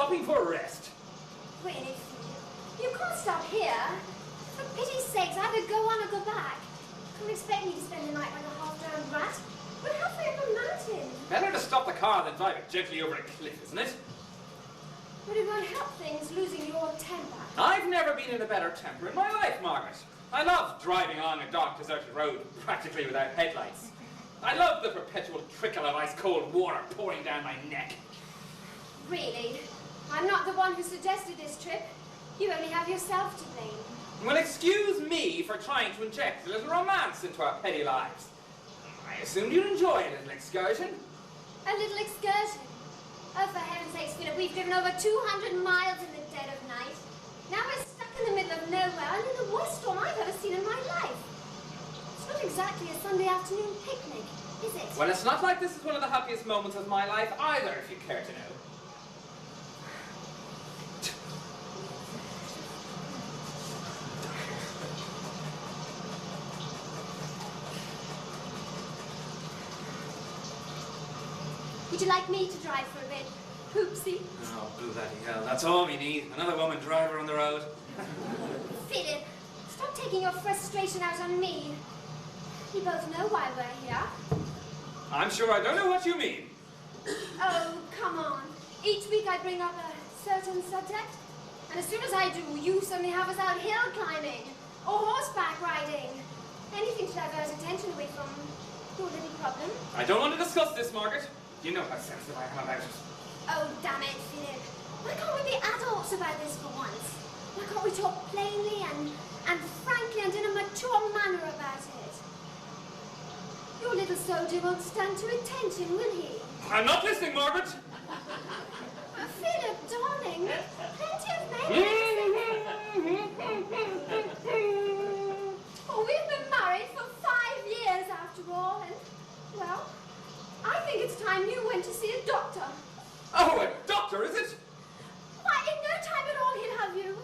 stopping for a rest. Really, you can't stop here. For pity's sakes, either go on or go back. Don't expect me to spend the night like a half-drowned rat. We're halfway up a mountain. Better to stop the car than drive it gently over a cliff, isn't it? But it won't help things losing your temper. I've never been in a better temper in my life, Margaret. I love driving along a dark, deserted road, practically without headlights. I love the perpetual trickle of ice-cold water pouring down my neck. Really? I'm not the one who suggested this trip. You only have yourself to blame. Well, excuse me for trying to inject a little romance into our petty lives. I assumed you'd enjoy a little excursion. A little excursion? Oh, for heaven's sakes, Philip, we've driven over 200 miles in the dead of night. Now we're stuck in the middle of nowhere and in the worst storm I've ever seen in my life. It's not exactly a Sunday afternoon picnic, is it? Well, it's not like this is one of the happiest moments of my life either, if you care to know. Would you like me to drive for a bit, Poopsie? Oh, bloody hell, that's all we need. Another woman driver on the road. Philip, stop taking your frustration out on me. We both know why we're here. I'm sure I don't know what you mean. Oh, come on. Each week I bring up a certain subject, and as soon as I do, you suddenly have us out hill climbing or horseback riding. Anything to divert attention away from your little problem. I don't want to discuss this, Margaret. You know how sensitive I am about it. Oh, damn it, Philip. Why can't we be adults about this for once? Why can't we talk plainly and frankly and in a mature manner about it? Your little soldier won't stand to attention, will he? I'm not listening, Margaret. Philip, darling, plenty of men. Oh, we've been married for 5 years after all, and, well, I think it's time you went to see a doctor. Oh, a doctor, is it? Why, in no time at all he'll have you,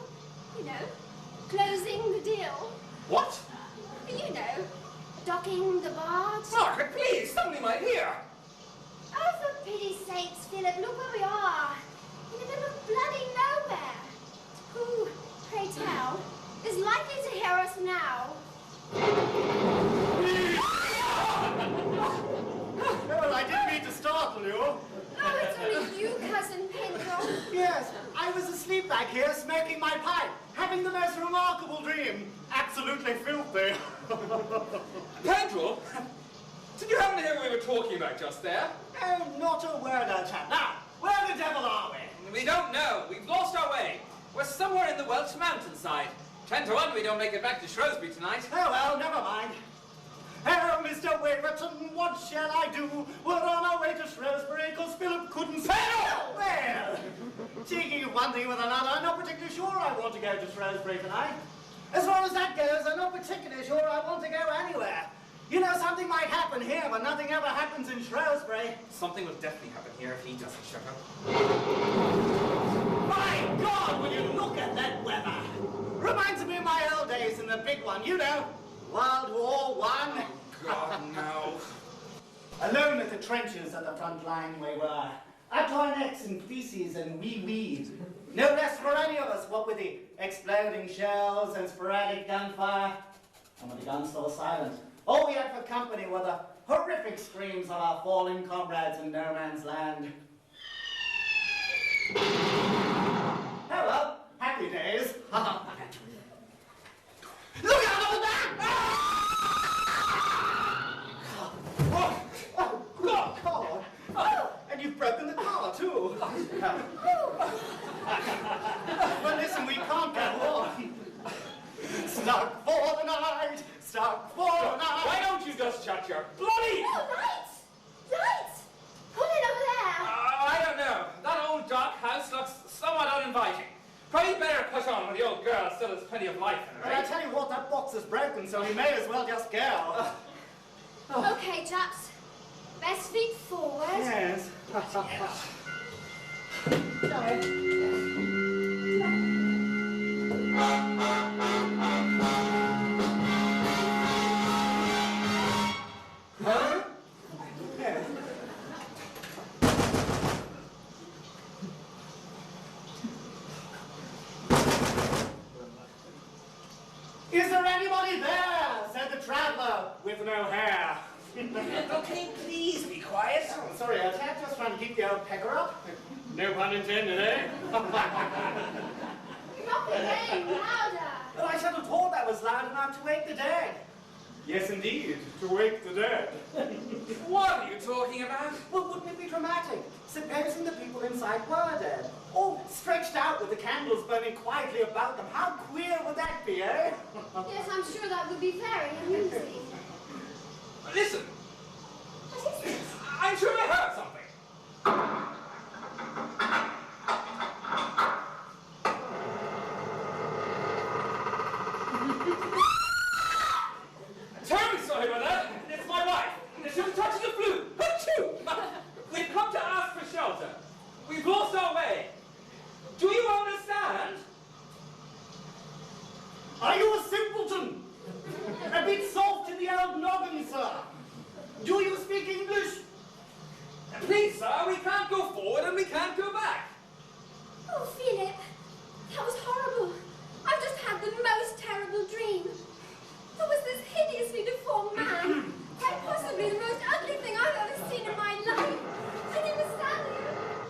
closing the deal. What? You know, docking the barge. Margaret, please, somebody might hear. Oh, for pity's sakes, Philip, look where we are. In the middle of bloody nowhere. Who, pray tell, is likely to hear us now? Well, I didn't mean to startle you. Oh, it's only you, Cousin Pedro. Yes, I was asleep back here smoking my pipe, having the most remarkable dream. Absolutely filthy. Pedro? Did you happen to hear what we were talking about just there? Oh, not a word, old chap. Now, where the devil are we? We don't know. We've lost our way. We're somewhere in the Welsh mountainside. 10 to 1 we don't make it back to Shrewsbury tonight. Oh, well, never mind. Oh, Mr. Waverton, what shall I do? We're on our way to Shrewsbury because Philip couldn't say no. Well, taking one thing with another, I'm not particularly sure I want to go to Shrewsbury tonight. As far as that goes, I'm not particularly sure I want to go anywhere. You know, something might happen here, but nothing ever happens in Shrewsbury. Something will definitely happen here if he doesn't shut up. My God, will you look at that weather? Reminds me of my old days in the big one, you know. World War I. Oh, God, no. Alone at the trenches at the front line we were. At our necks in feces and wee-wee. No rest for any of us, what with the exploding shells and sporadic gunfire. And when the guns fell silent, all we had for company were the horrific screams of our fallen comrades in no man's land. Hello, happy days. Look out over there! Oh, God! Oh, and you've broken the car, too. Well, listen, we can't go on. Stuck for the night, stuck for the night. Why don't you just shut your bloody... Oh, lights! Lights! Pull it over there. I don't know. That old dark house looks somewhat uninviting. Probably better push on when the old girl still has plenty of life in her. Well, I tell you what, that box is broken, so we may as well just go. Okay, chaps. Best feet forward. Yes. Huh? Yes. anybody there? Said the traveller with no hair. Okay, please be quiet. Oh, sorry, Ted, just trying to keep the old pecker up. No pun intended, eh? Not again, louder. Well, I should have thought that was loud enough to wake the dead. Yes, indeed, to wake the dead. What are you talking about? Well, wouldn't it be dramatic? Supposing the people inside were dead, all stretched out with the candles burning quietly about them. How queer would that be, eh? Yes, I'm sure that would be very amusing. Listen, What is this? I'm sure I heard something. Terribly sorry about that. It's my wife. She was touching the flue. Achoo! We've come to ask for shelter. We've lost our way. Do you understand? Are you a simpleton? A bit soft in the old noggin, sir. Do you speak English? Please, sir, we can't go forward and we can't go back. Oh, Philip, that was horrible. I've just had the most terrible dream. There was this hideously deformed man, quite possibly the most ugly thing I've ever seen in my life. And he was standing there.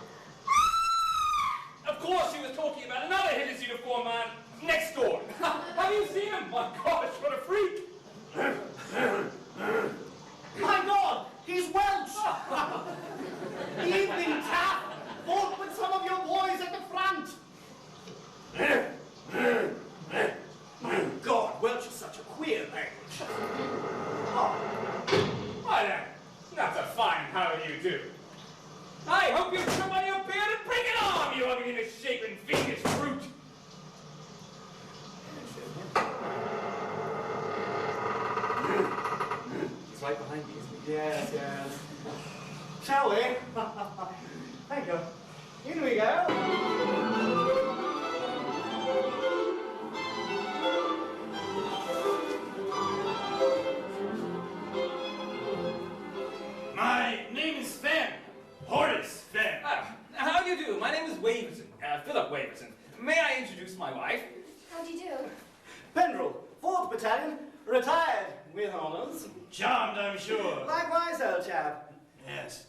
Of course, she was talking about another hideously deformed man next door. Have you seen him? My gosh, what a freak! My God, he's Welsh! Evening tap! Fought with some of your boys at the front! My God, Welsh is such a queer language. Oh. Why then, that's a fine how do you do. I hope you trim on your beard and bring it on, you ugly misshapen fiendish brute! He's right behind me, isn't he? Yes, yes. Shall we? Thank you. In we go. My name is Fenn. Horace Fenn. How do you do? My name is Waverton, Philip Waverton. May I introduce my wife? How do you do? Pendrell, 4th Battalion, retired with honours. Charmed, I'm sure. Likewise, old chap. Yes.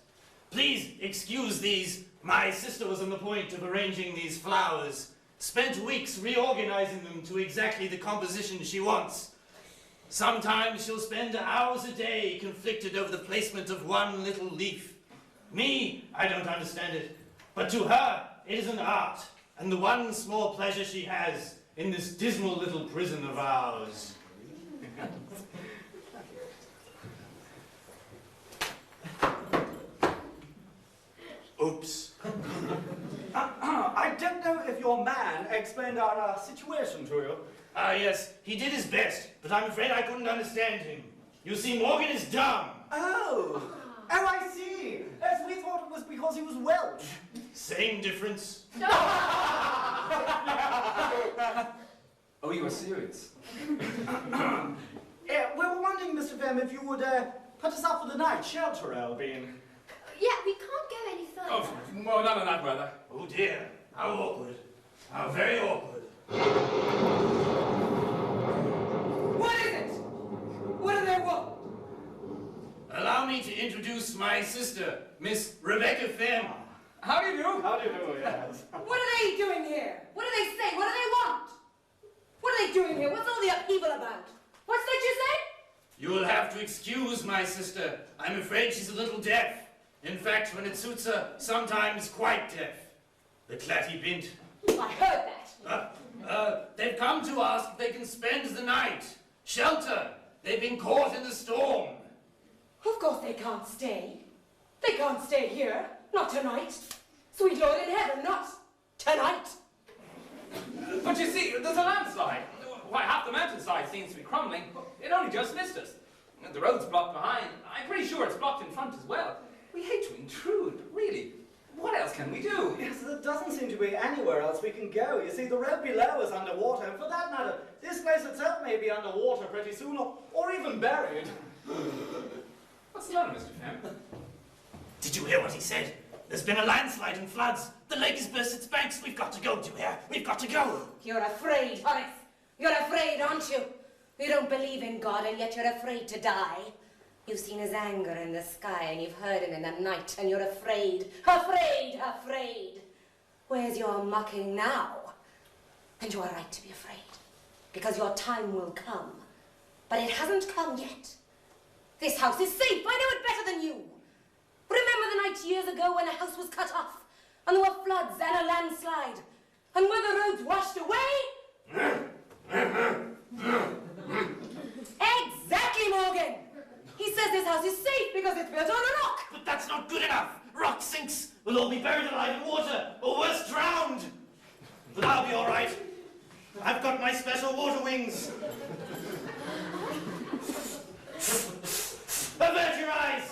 Please excuse these. My sister was on the point of arranging these flowers. Spent weeks reorganizing them to exactly the composition she wants. Sometimes she'll spend hours a day conflicted over the placement of one little leaf. Me, I don't understand it. But to her, it is an art, and the one small pleasure she has in this dismal little prison of ours. Oops. I don't know if your man explained our situation to you. Ah, yes, he did his best, but I'm afraid I couldn't understand him. You see, Morgan is dumb. Oh, I see. As we thought it was because he was Welsh. Same difference. Oh, you are serious? Yeah, we were wondering, Mr. Fem, if you would put us up for the night. Shelter, Albin. Yeah, we can't go any further. Oh, well, none of that, brother. Oh dear, how awkward. How very awkward. What is it? What do they want? Allow me to introduce my sister, Miss Rebecca Fenn. How do you do? How do you do, yes? What are they doing here? What do they say? What do they want? What are they doing here? What's all the upheaval about? What's that you say? You will have to excuse my sister. I'm afraid she's a little deaf. In fact, when it suits her, sometimes quite deaf. The clatty bint. I heard that. They've come to ask if they can spend the night. Shelter. They've been caught in the storm. Of course they can't stay. They can't stay here. Not tonight. Sweet Lord in heaven, not tonight. But you see, there's a landslide. Why, half the mountainside seems to be crumbling. It only just missed us. The road's blocked behind. I'm pretty sure it's blocked in front as well. We hate to intrude, but really, what else can we do? Yes, there doesn't seem to be anywhere else we can go. You see, the road below is underwater, and for that matter, this place itself may be underwater pretty soon, or even buried. What's the matter, Mr. Fem? Did you hear what he said? There's been a landslide and floods. The lake has burst its banks. We've got to go, do you hear? We've got to go. You're afraid, Horace. You're afraid, aren't you? You don't believe in God, and yet you're afraid to die. You've seen his anger in the sky, and you've heard him in the night, and you're afraid, afraid, afraid. Where's your mocking now? And you are right to be afraid, because your time will come. But it hasn't come yet. This house is safe. I know it better than you. Remember the night years ago when a house was cut off, and there were floods and a landslide, and when the roads washed away? Exactly, Morgan. He says this house is safe because it's built on a rock. But that's not good enough. Rock sinks. We'll all be buried alive in water, or worse, drowned. But I'll be all right. I've got my special water wings. Avert your eyes.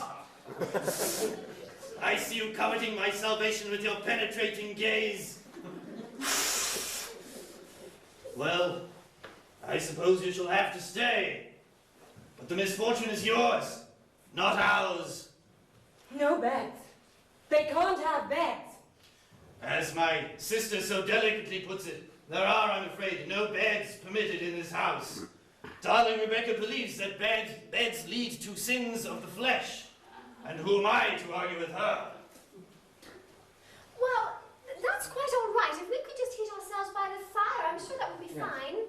I see you coveting my salvation with your penetrating gaze. Well, I suppose you shall have to stay. But the misfortune is yours, not ours. No beds. They can't have beds. As my sister so delicately puts it, there are, I'm afraid, no beds permitted in this house. Darling Rebecca believes that beds lead to sins of the flesh. And who am I to argue with her? Well, that's quite all right. If we could just heat ourselves by the fire, I'm sure that would be fine.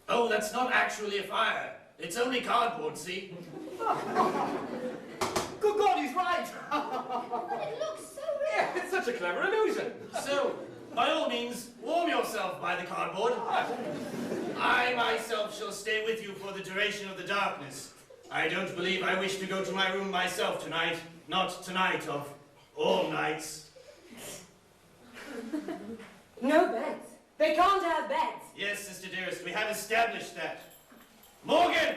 Oh, that's not actually a fire. It's only cardboard, see? Good God, he's right! But it looks so real. Yeah, it's such a clever illusion. So, by all means, warm yourself by the cardboard. I myself shall stay with you for the duration of the darkness. I don't believe I wish to go to my room myself tonight. Not tonight of all nights. No beds. They can't have beds. Yes, sister dearest, we have established that. Morgan!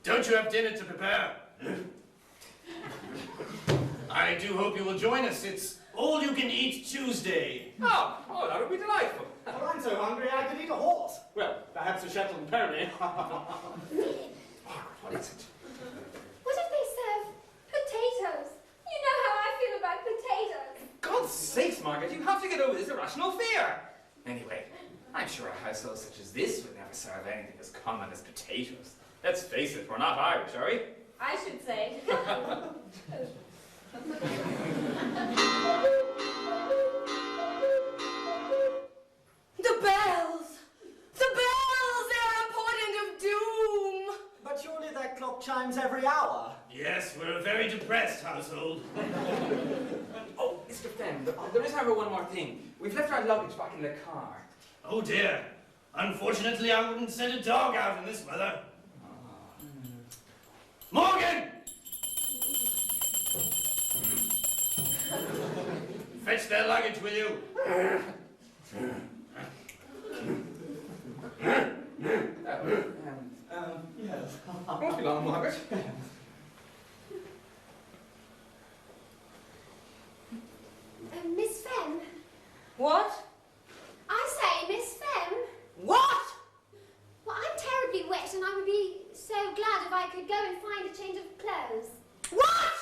Don't you have dinner to prepare? I do hope you will join us. It's all-you-can-eat Tuesday. Oh, that would be delightful. Well, I'm so hungry I could eat a horse. Well, perhaps a Shetland pony. Margaret, what is it? What if they serve potatoes? You know how I feel about potatoes. God's sakes, Margaret, you have to get over this irrational fear. Anyway, I'm sure a household such as this would never serve anything as common as potatoes. Let's face it, we're not Irish, are we? I should say. The bells! The bells! They're a portent of doom! But surely that clock chimes every hour. Yes, we're a very depressed household. Oh, Mr. Fenn, there is, however, one more thing. We've left our luggage back in the car. Oh dear. Unfortunately, I wouldn't send a dog out in this weather. Morgan! Fetch their luggage, will you? Yes. Won't be long, Margaret. Miss Fenn? What? I say, Miss Fenn? What? Well, I'm terribly wet and I would be so glad if I could go and find a change of clothes. What?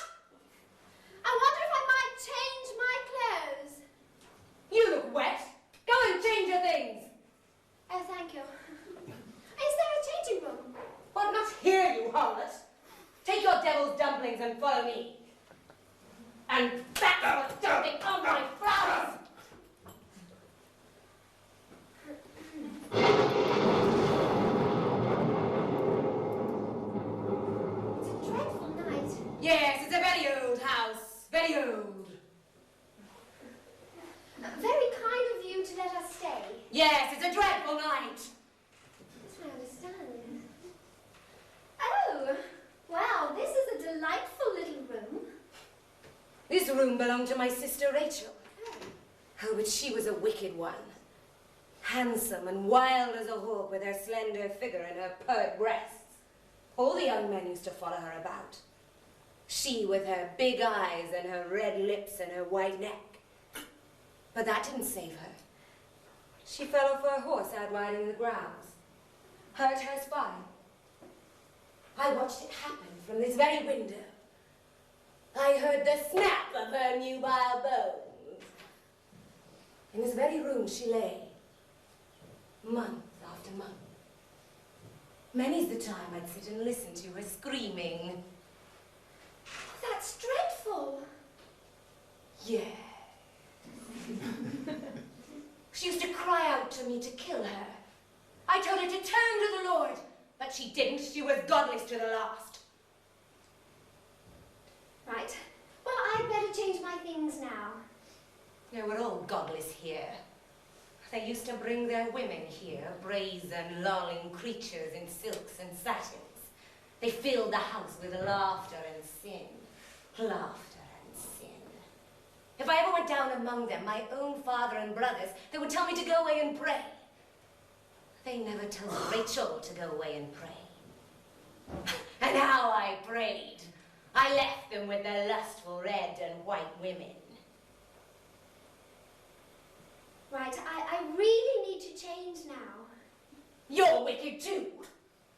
I wonder if I might change my clothes. You look wet. Go and change your things. Oh, thank you. Is there a changing room? What, not here, you harlot. Take your devil's dumplings and follow me. And that's what's jumping on my flowers. It's a dreadful night. Yes, it's a very old house. Very old. Very kind of you to let us stay. Yes, it's a dreadful night. Yes, I understand. Oh, well, this is a delightful little room. This room belonged to my sister Rachel. Oh, but she was a wicked one. Handsome and wild as a hawk with her slender figure and her pert breasts. All the young men used to follow her about. She with her big eyes and her red lips and her white neck. But that didn't save her. She fell off her horse out riding the grounds. Hurt her spine. I watched it happen from this very window. I heard the snap of her nubile bones. In this very room she lay, month after month. Many's the time I'd sit and listen to her screaming. That's dreadful. Yeah. She used to cry out to me to kill her. I told her to turn to the Lord, but she didn't. She was godless to the last. Right. Well, I'd better change my things now. Yeah, we're all godless here. They used to bring their women here, brazen, lolling creatures in silks and satins. They filled the house with laughter and sin. Laughter and sin. If I ever went down among them, my own father and brothers, they would tell me to go away and pray. They never told Rachel to go away and pray. And how I prayed. I left them with their lustful red and white women. Right, I really need to change now. You're wicked too.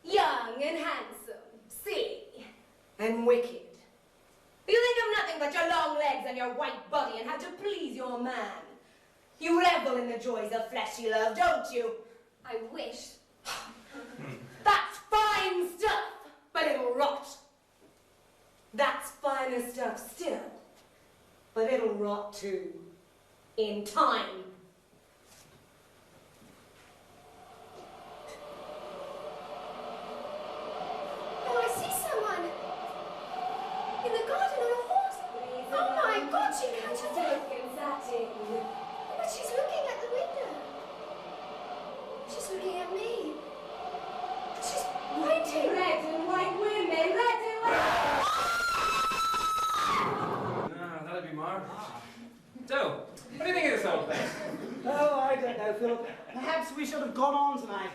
Young and handsome, silly and wicked. You think of nothing but your long legs and your white body and how to please your man. You revel in the joys of fleshy love, don't you? I wish. That's fine stuff, but it'll rot. That's finer stuff still, but it'll rot too. In time. Oh, I see someone. In the garden on a horse. Oh my God, she can't have But she's looking at the window. She's looking at me. She's pointing. Red and white women, red and white. That'd be marvellous. So, what do you think of this whole thing? Oh, I don't know, Philip. Perhaps we should have gone on tonight.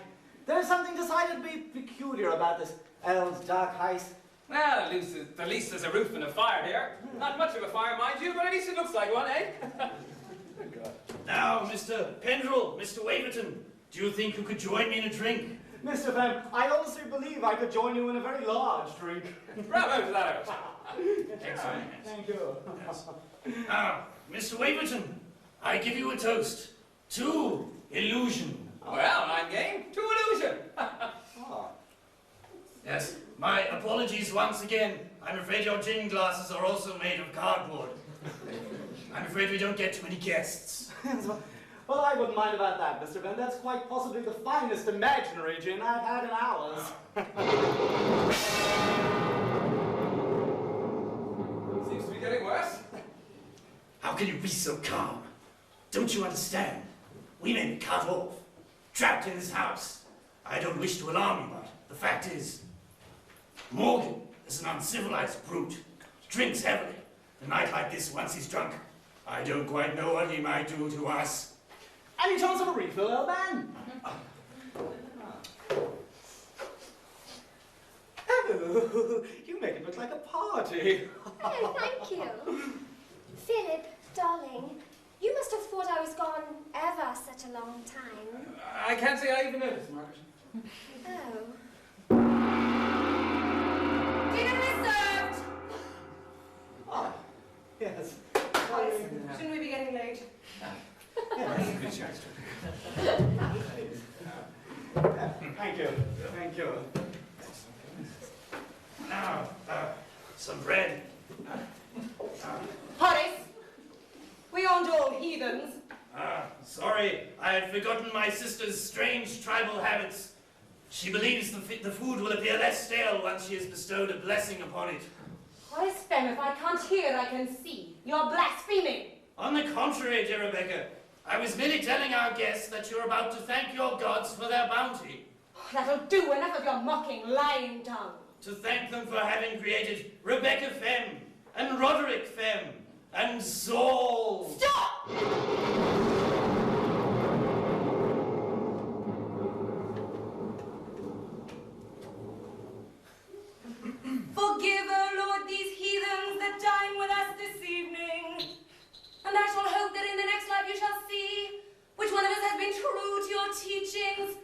There's something decidedly peculiar about this old dark house. Well, at least there's a roof and a fire here. Not much of a fire, mind you, but at least it looks like one, eh? Now, Mr. Pendrell, Mr. Waverton, do you think you could join me in a drink? Mr. Fem, I honestly believe I could join you in a very large drink. Bravo to that out. Excellent. Thank you. Now, Mr. Waverton, I give you a toast to illusion. Well, I'm game. To illusion. Oh. Yes, my apologies once again. I'm afraid your gin glasses are also made of cardboard. I'm afraid we don't get too many guests. Well, I wouldn't mind about that, Mr. Ben. That's quite possibly the finest imaginary gin I've had in hours. Seems to be getting worse. How can you be so calm? Don't you understand? We may be cut off, trapped in this house. I don't wish to alarm you, but the fact is, Morgan is an uncivilized brute, drinks heavily. A night like this, once he's drunk, I don't quite know what he might do to us. Any chance of a refill, old man? Oh, you make it look like a party. Oh, thank you. Philip, darling, you must have thought I was gone ever such a long time. I can't say I even noticed, Margaret. Oh. Dinner is served. Oh, yes. Alice, shouldn't we be getting late? Thank you. Thank you. Now, some bread. Horace, we aren't all heathens. Sorry, I had forgotten my sister's strange tribal habits. She believes the food will appear less stale once she has bestowed a blessing upon it. Horace Fem, if I can't hear, I can see. You're blaspheming. On the contrary, dear Rebecca, I was merely telling our guests that you're about to thank your gods for their bounty. That'll do. Enough of your mocking, lying tongue. To thank them for having created Rebecca Fem, and Roderick Fem, and Saul. Stop! Forgive, O Lord, these heathens that dine with us this evening. And I shall hope that in the next life you shall see which one of us has been true to your teachings,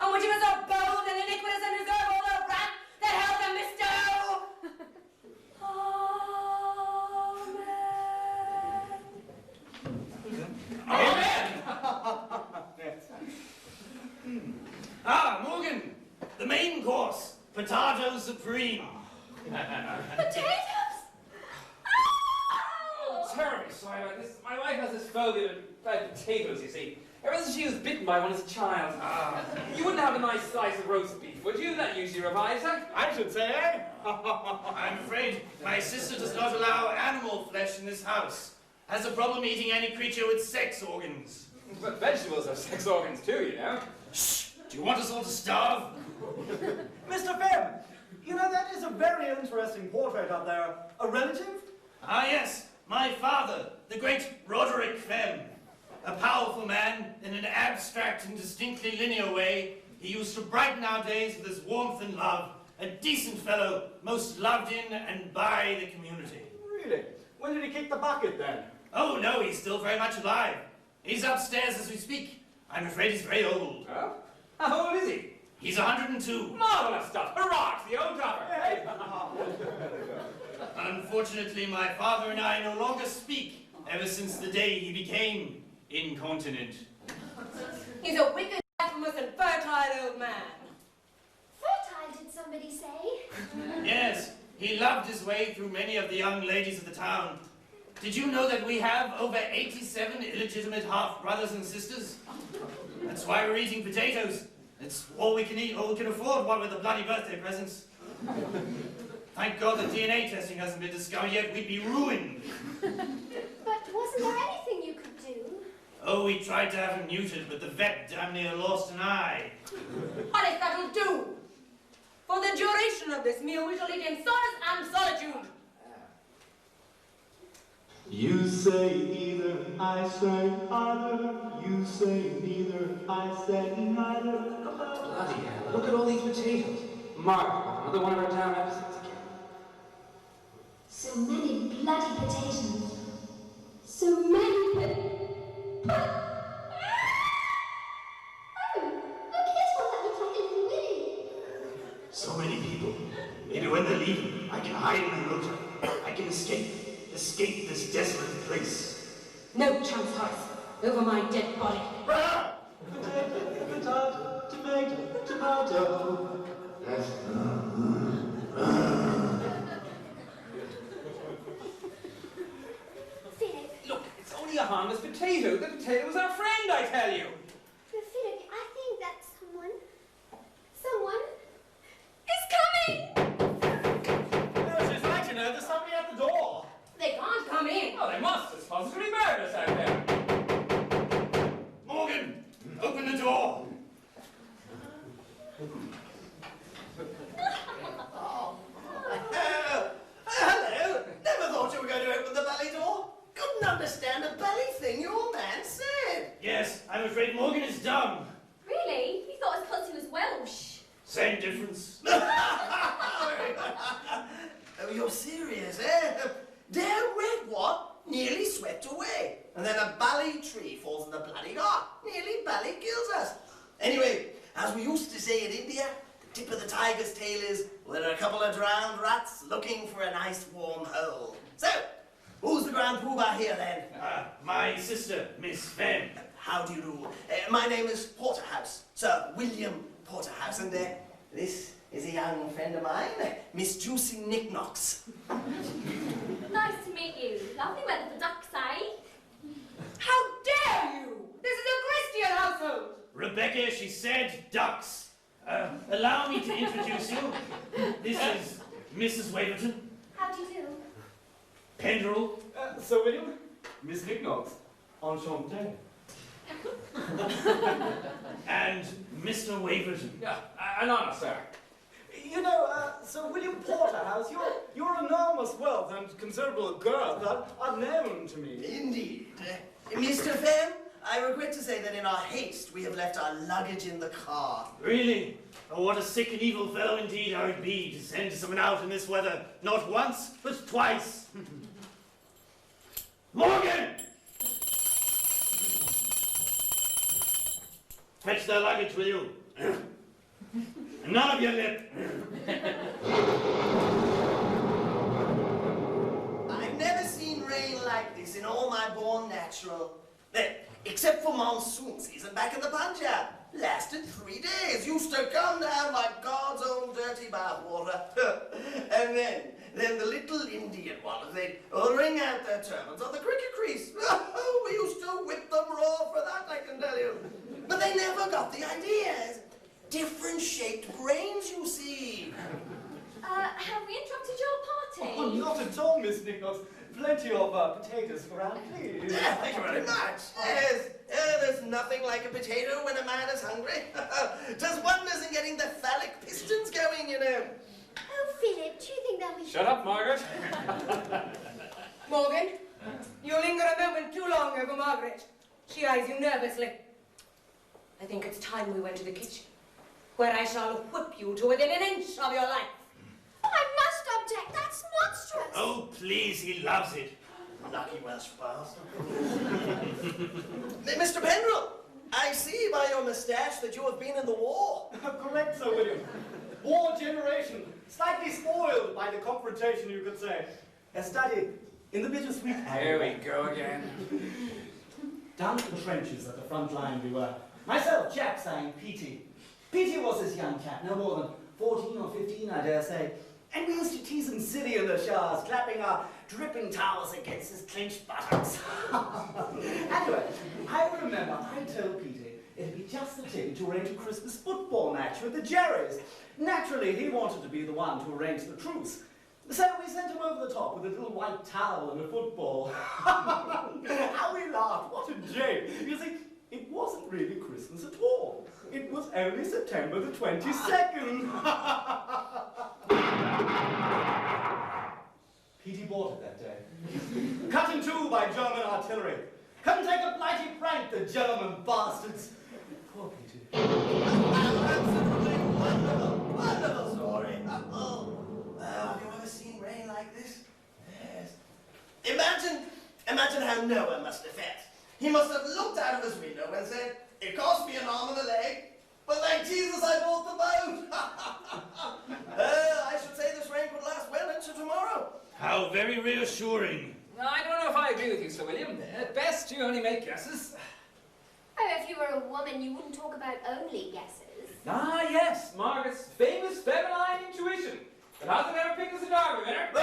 and which of us are bold and iniquitous and deserve all the wrath that hell can bestow. Amen. Amen! green. Potatoes? Oh, terribly sorry about this. My wife has this phobia about potatoes, you see. Ever since she was bitten by one as a child. You wouldn't have a nice slice of roast beef, would you? That usually revives her. I should say. I'm afraid my sister does not allow animal flesh in this house. Has a problem eating any creature with sex organs. But vegetables have sex organs too, you know. Shh! Do you want us all to starve? Mr. Fem, you know, that is a very interesting portrait up there. A relative? Ah, yes. My father, the great Roderick Fem. A powerful man in an abstract and distinctly linear way. He used to brighten our days with his warmth and love. A decent fellow, most loved in and by the community. Really? When did he kick the bucket then? Oh, no, he's still very much alive. He's upstairs as we speak. I'm afraid he's very old. Oh? How old is he? He's 102. Marvelous stuff! Hurrah to the old topper! Hey. Unfortunately, my father and I no longer speak ever since the day he became incontinent. He's a wicked, infamous, and fertile old man. Fertile, did somebody say? Yes, he loved his way through many of the young ladies of the town. Did you know that we have over 87 illegitimate half-brothers and sisters? That's why we're eating potatoes. It's all we can eat, all we can afford, what with the bloody birthday presents. Thank God the DNA testing hasn't been discovered yet, we'd be ruined. But wasn't there anything you could do? Oh, we tried to have him neutered, but the vet damn near lost an eye. What if that'll do? For the duration of this meal, we shall eat in solace and solitude. You say either, I say either. You say neither, I say neither. Bloody hell, look at all these potatoes. Mark, another one of our town episodes again. So many bloody potatoes. So many Oh, look, here's one that looks like a little Willy. So many people. Maybe when they're leaving, I can hide in the motor. I can escape this desolate place. No chance, Horace. Over my dead body. Potato, potato, tomato, tomato. Yes. Philip, Look, it's only a harmless potato. The potato was our friend, I tell you. but Philip, I think that someone is coming. No, she's right, you know. There's somebody at the door. They can't come in. Oh, they must. It's positively murderous out there. Morgan, open the door. Hello. Never thought you were going to open the belly door. Couldn't understand a belly thing your man said. Yes, I'm afraid Morgan is dumb. Really? He thought it was because he was Welsh. Same difference. Oh, you're serious, eh? Their red one nearly swept away. And then a bally tree falls in the bloody garden. Nearly bally kills us. Anyway, as we used to say in India, the tip of the tiger's tail is, well, there are a couple of drowned rats looking for a nice warm hole. So, who's the grand poobah here then? My sister, Miss Fem. How do you do? My name is Porterhouse, Sir William Porterhouse, and this is a young friend of mine, Miss Juicy Knickknocks. Nice to meet you. Lovely weather for ducks, eh? How dare you? This is a Christian household. Rebecca, she said ducks. Allow me to introduce you. This is Mrs. Waverton, How do you do? Penderel, Sir William, Miss Knickknocks, enchanté. and Mr. Waverton. Yeah, an honour, sir. You know, Sir William Porterhouse, your enormous wealth and considerable girth are known to me. Indeed. Mr. Fem, I regret to say that in our haste we have left our luggage in the car. Really? Oh, what a sick and evil fellow indeed I would be to send someone out in this weather, not once, but twice. Morgan! Fetch their luggage, will you? None of your lip. I've never seen rain like this in all my born natural. Except for monsoon season back in the Punjab. lasted 3 days. Used to come down like God's own dirty bathwater. And then the little Indian ones, they'd wring out their turbans on the cricket crease. Oh, we used to whip them raw for that, I can tell you. But they never got the idea. Different shaped brains, you see. Have we interrupted your party? Oh, not at all, Miss Nichols. Plenty of potatoes around, please. Yeah, thank you very much. Yes, there's nothing like a potato when a man is hungry. Does wonders in getting the phallic pistons going, you know. Oh, Philip, do you think they'll be... Shut up, Margaret. Morgan, you linger a moment too long over Margaret. She eyes you nervously. I think it's time we went to the kitchen, where I shall whip you to within an inch of your life. I must object. That's monstrous. Oh, please, he loves it. Lucky Welsh bastard. Mr. Pendrell, I see by your moustache that you have been in the war. Correct, Sir William. War generation. Slightly spoiled by the confrontation, you could say. A study in the bittersweet. Here we go again. Down to the trenches at the front line we were. Myself, Jack, sang Petey. Petey was this young cat, no more than 14 or 15, I dare say. And we used to tease him silly in the showers, clapping our dripping towels against his clenched buttocks. Anyway, I remember I told Petey it'd be just the thing to arrange a Christmas football match with the Jerrys. Naturally, he wanted to be the one to arrange the truce. So we sent him over the top with a little white towel and a football. How we laughed, what a joke. You see, it wasn't really Christmas at all. It was only September the 22nd. Petey bought it that day. Cut in two by German artillery. Couldn't take a blighty prank, the German bastards. Poor Petey. Absolutely wonderful, wonderful story. Have you ever seen rain like this? Yes. Imagine how Noah must have felt. He must have looked out of his window and said, "It cost me an arm and a leg, but thank Jesus I bought the boat." I should say this rain could last well into tomorrow. How very reassuring. I don't know if I agree with you, Sir William. At best, you only make guesses. Oh, if you were a woman, you wouldn't talk about only guesses. Ah, yes, Margaret's famous feminine intuition. But how's it ever picked us a derby winner? No,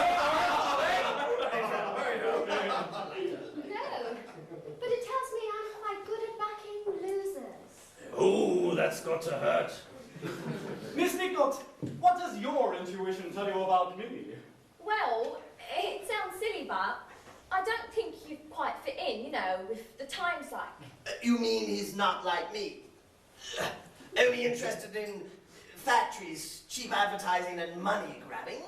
but it tells me I'm quite good at backing losers. Oh, that's got to hurt. Miss Nichols, what does your intuition tell you about me? Well, it sounds silly, but I don't think you quite fit in, you know, with the times like. You mean he's not like me? Only interested in factories, cheap advertising and money grabbing?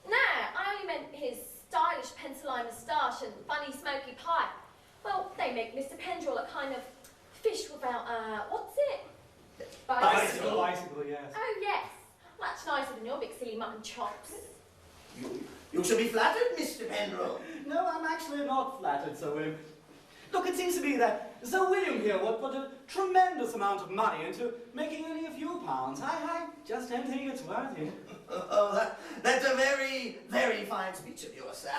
No, I only meant his stylish pencil-eye moustache and funny smoky pipe. Well, they make Mr. Pendrell a kind of fish without, what's it? Bicycle, yes. Oh, yes. Much nicer than your big silly mutton chops. You should be flattered, Mr. Pendrell. No, I'm actually not flattered, Sir William. Look, it seems to me that Sir William here would put a tremendous amount of money into making only a few pounds. I just don't think it's worth it. Oh, that's a very, very fine speech of yours, sir.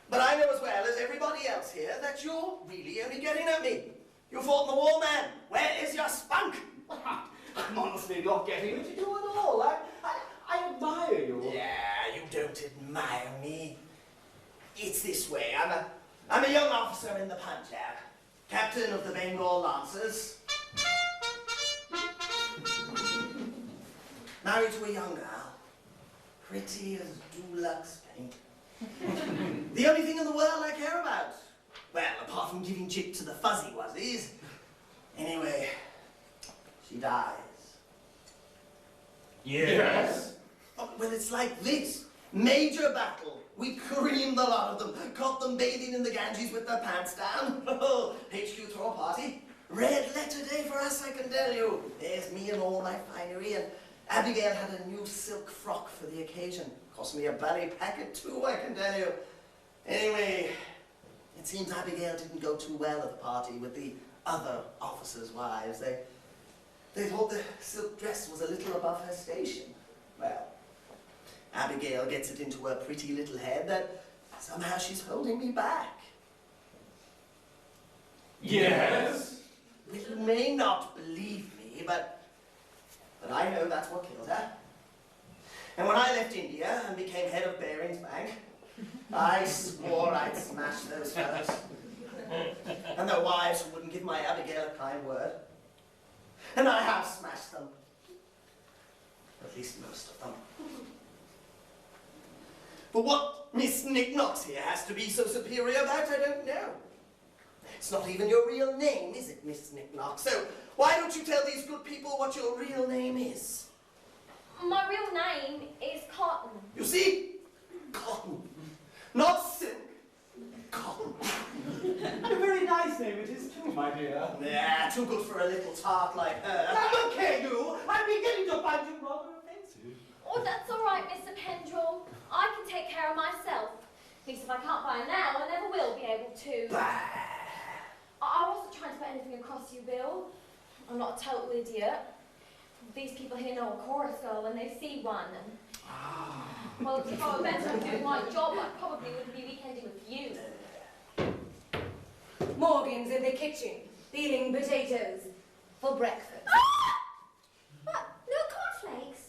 But I know as well as everybody else here that you're really only getting at me. You fought in the war, man. Where is your spunk? I'm honestly not getting at you at all. I admire you. Yeah, you don't admire me. It's this way. I'm a young officer in the Punjab, captain of the Bengal Lancers. Married to a young girl, pretty as Dulux paint. The only thing in the world I care about. Well, apart from giving chick to the fuzzy wuzzies. Anyway, she dies. Yes. Oh, well, it's like this. Major battle. We creamed the lot of them. Caught them bathing in the Ganges with their pants down. Oh, HQ throw a party. Red letter day for us, I can tell you. There's me and all my finery, and Abigail had a new silk frock for the occasion. Cost me a bally packet too, I can tell you. Anyway, it seems Abigail didn't go too well at the party with the other officers' wives. They thought the silk dress was a little above her station. Well, Abigail gets it into her pretty little head that somehow she's holding me back. Yes? Well, you may not believe me, me, but I know that's what killed her. And when I left India and became head of Barings Bank, I swore I'd smash those fellows. And their wives who wouldn't give my Abigail a kind word. And I have smashed them. At least most of them. But what Miss Knickknocks here has to be so superior about, I don't know. It's not even your real name, is it, Miss Knickknocks? So why don't you tell these good people what your real name is? My real name is Cotton. You see? Cotton. Not silk. Cotton. And a very nice name it is too, my dear. Nah, too good for a little tart like her. I'm okay, you. I'm beginning to find you rather offensive. Oh, that's all right, Mr. Pendrell. I can take care of myself. At least if I can't buy now, I never will be able to. I wasn't trying to put anything across you, Bill. I'm not a total idiot. These people here know a chorus girl when they see one. And, well, if I were better at doing my job, I probably wouldn't be weekending with you. Morgan's in the kitchen, peeling potatoes for breakfast. What? No cornflakes?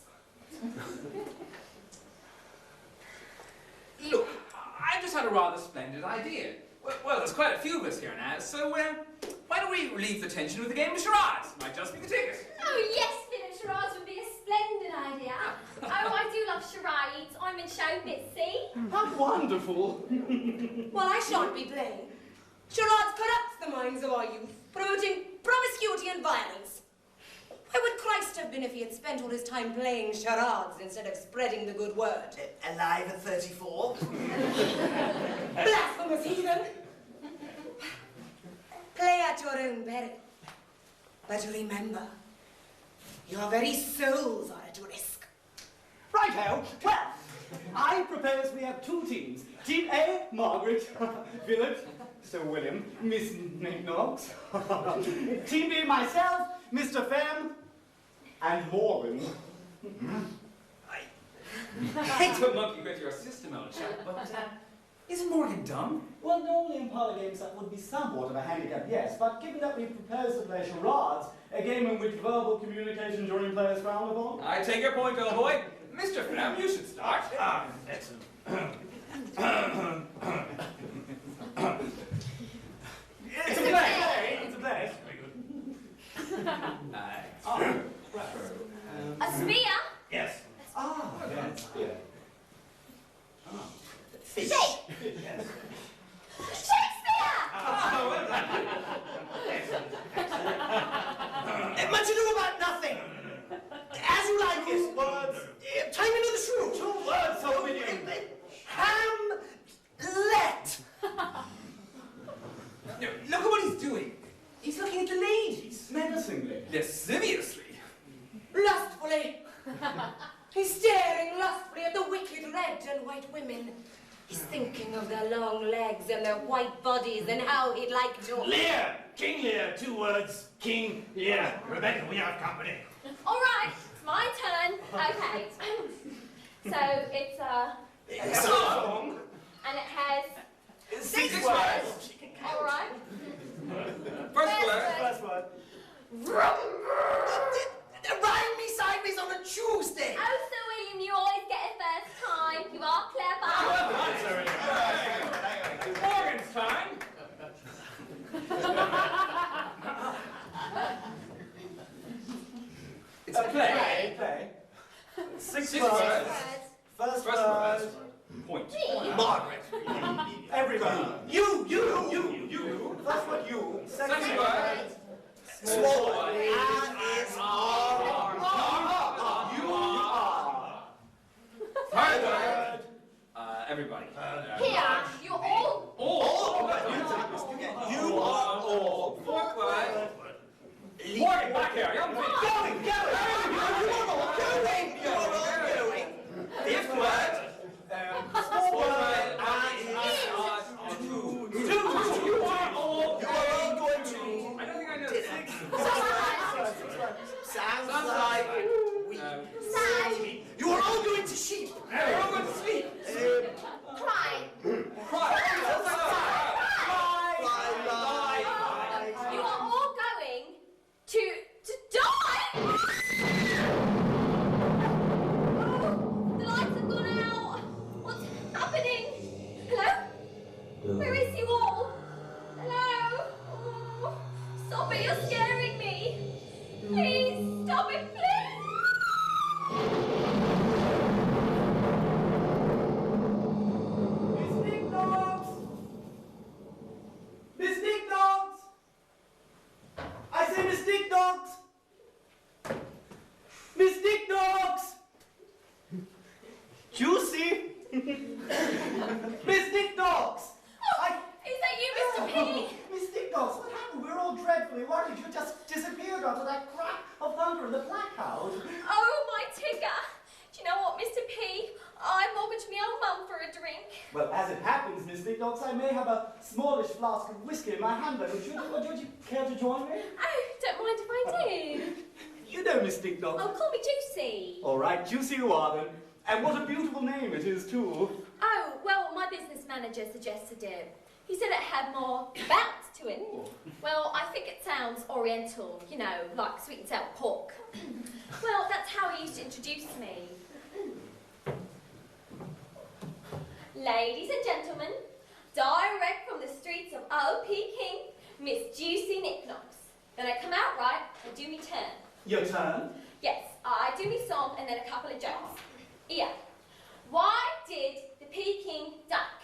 Look, I just had a rather splendid idea. Well, there's quite a few of us here now, so why don't we relieve the tension with a game of charades? Might just be the ticket. Oh, yes, Philip, charades would be a splendid idea. Oh, I do love charades. I'm in showbiz, see? How wonderful. Well, I shan't be playing. Charades corrupts the minds of our youth, promoting promiscuity and violence. Where would Christ have been if he had spent all his time playing charades instead of spreading the good word? Alive at 34? Blasphemous heathen! Play at your own peril. But remember, your very souls are at risk. Righto. Well, I propose we have two teams. Team A, Margaret, Philip, Sir William, Miss Knickknocks. Team B, myself, Mr. Fem, and Morgan. I hate to monkey with your system, old chap, but isn't Morgan dumb? Well, normally in parlour games that would be somewhat of a handicap, yes, but given that we propose to play charades, a game in which verbal communication during play is frowned upon. I take your point, old boy. Mr. Fram, you should start. Ah, excellent. It's a play! It's a play. Very good. A spear? Yes. Ah, yes, yeah. Fish. Yes. Shakespeare! Oh, well done. Much ado about nothing. As you like it. Words. Time into the shrew. 2 words, Sir William. Hamlet. No, look at what he's doing. He's looking at the ladies. Menacingly. Lasciviously. Lustfully. He's staring lustfully at the wicked red and white women. He's thinking of their long legs and their white bodies and how he'd like to... Lear! King Lear, 2 words. King Lear. Rebecca, we have company. All right, it's my turn. Okay. So it's It's a song. and it has 6 words. all right. First word. First word. Rhyme me sideways on a Tuesday. Oh, Sir William, you always get it first time. You are clever. Well done, Sir William. Morgan's time. It's a play. Play. 6 words. words. First First word. word. Point. Margaret. Everybody. You. First word, you. Second word. Small one. And is R. You are. Third word. Everybody. Here, you all. All. You are all. Fourth word. Morgan, back here. Young thing. Going. You're all going. Fifth word. Small word. Two. You are all. You are all going to. I don't think I know this. Sounds like we. Sad. You are all going to sheep. We're all going to sleep. Cry. Where is you all? Hello? Oh, stop it, you're scaring me. Please, stop it, please. Mystic dogs! Mystic dogs! I say mystic dogs! Mystic dogs! Juicy! Mystic dogs! Is that you, Mr. P? Mystic dogs, what happened? We're all dreadfully worried. You just disappeared onto that crack of thunder in the black house. Oh, my Tigger. Do you know what, Mr. P? I mortgaged my own mum for a drink. Well, as it happens, Mystic dogs, I may have a smallish flask of whiskey in my handbag. Would you care to join me? Oh, don't mind if I do. You know Mystic dogs. Oh, call me Juicy. All right, Juicy you are then. And what a beautiful name it is, too. Oh, well, my business manager suggested it. He said it had more bounce to it. Oh. Well, I think it sounds oriental, you know, like sweet and sour pork. Well, that's how he used to introduce me. Ladies and gentlemen, direct from the streets of O.P. King, Miss Juicy Knickknocks. Then I come out right and do me turn. Your turn. Yes, I do me song and then a couple of jokes. Yeah. Why did the Peking duck?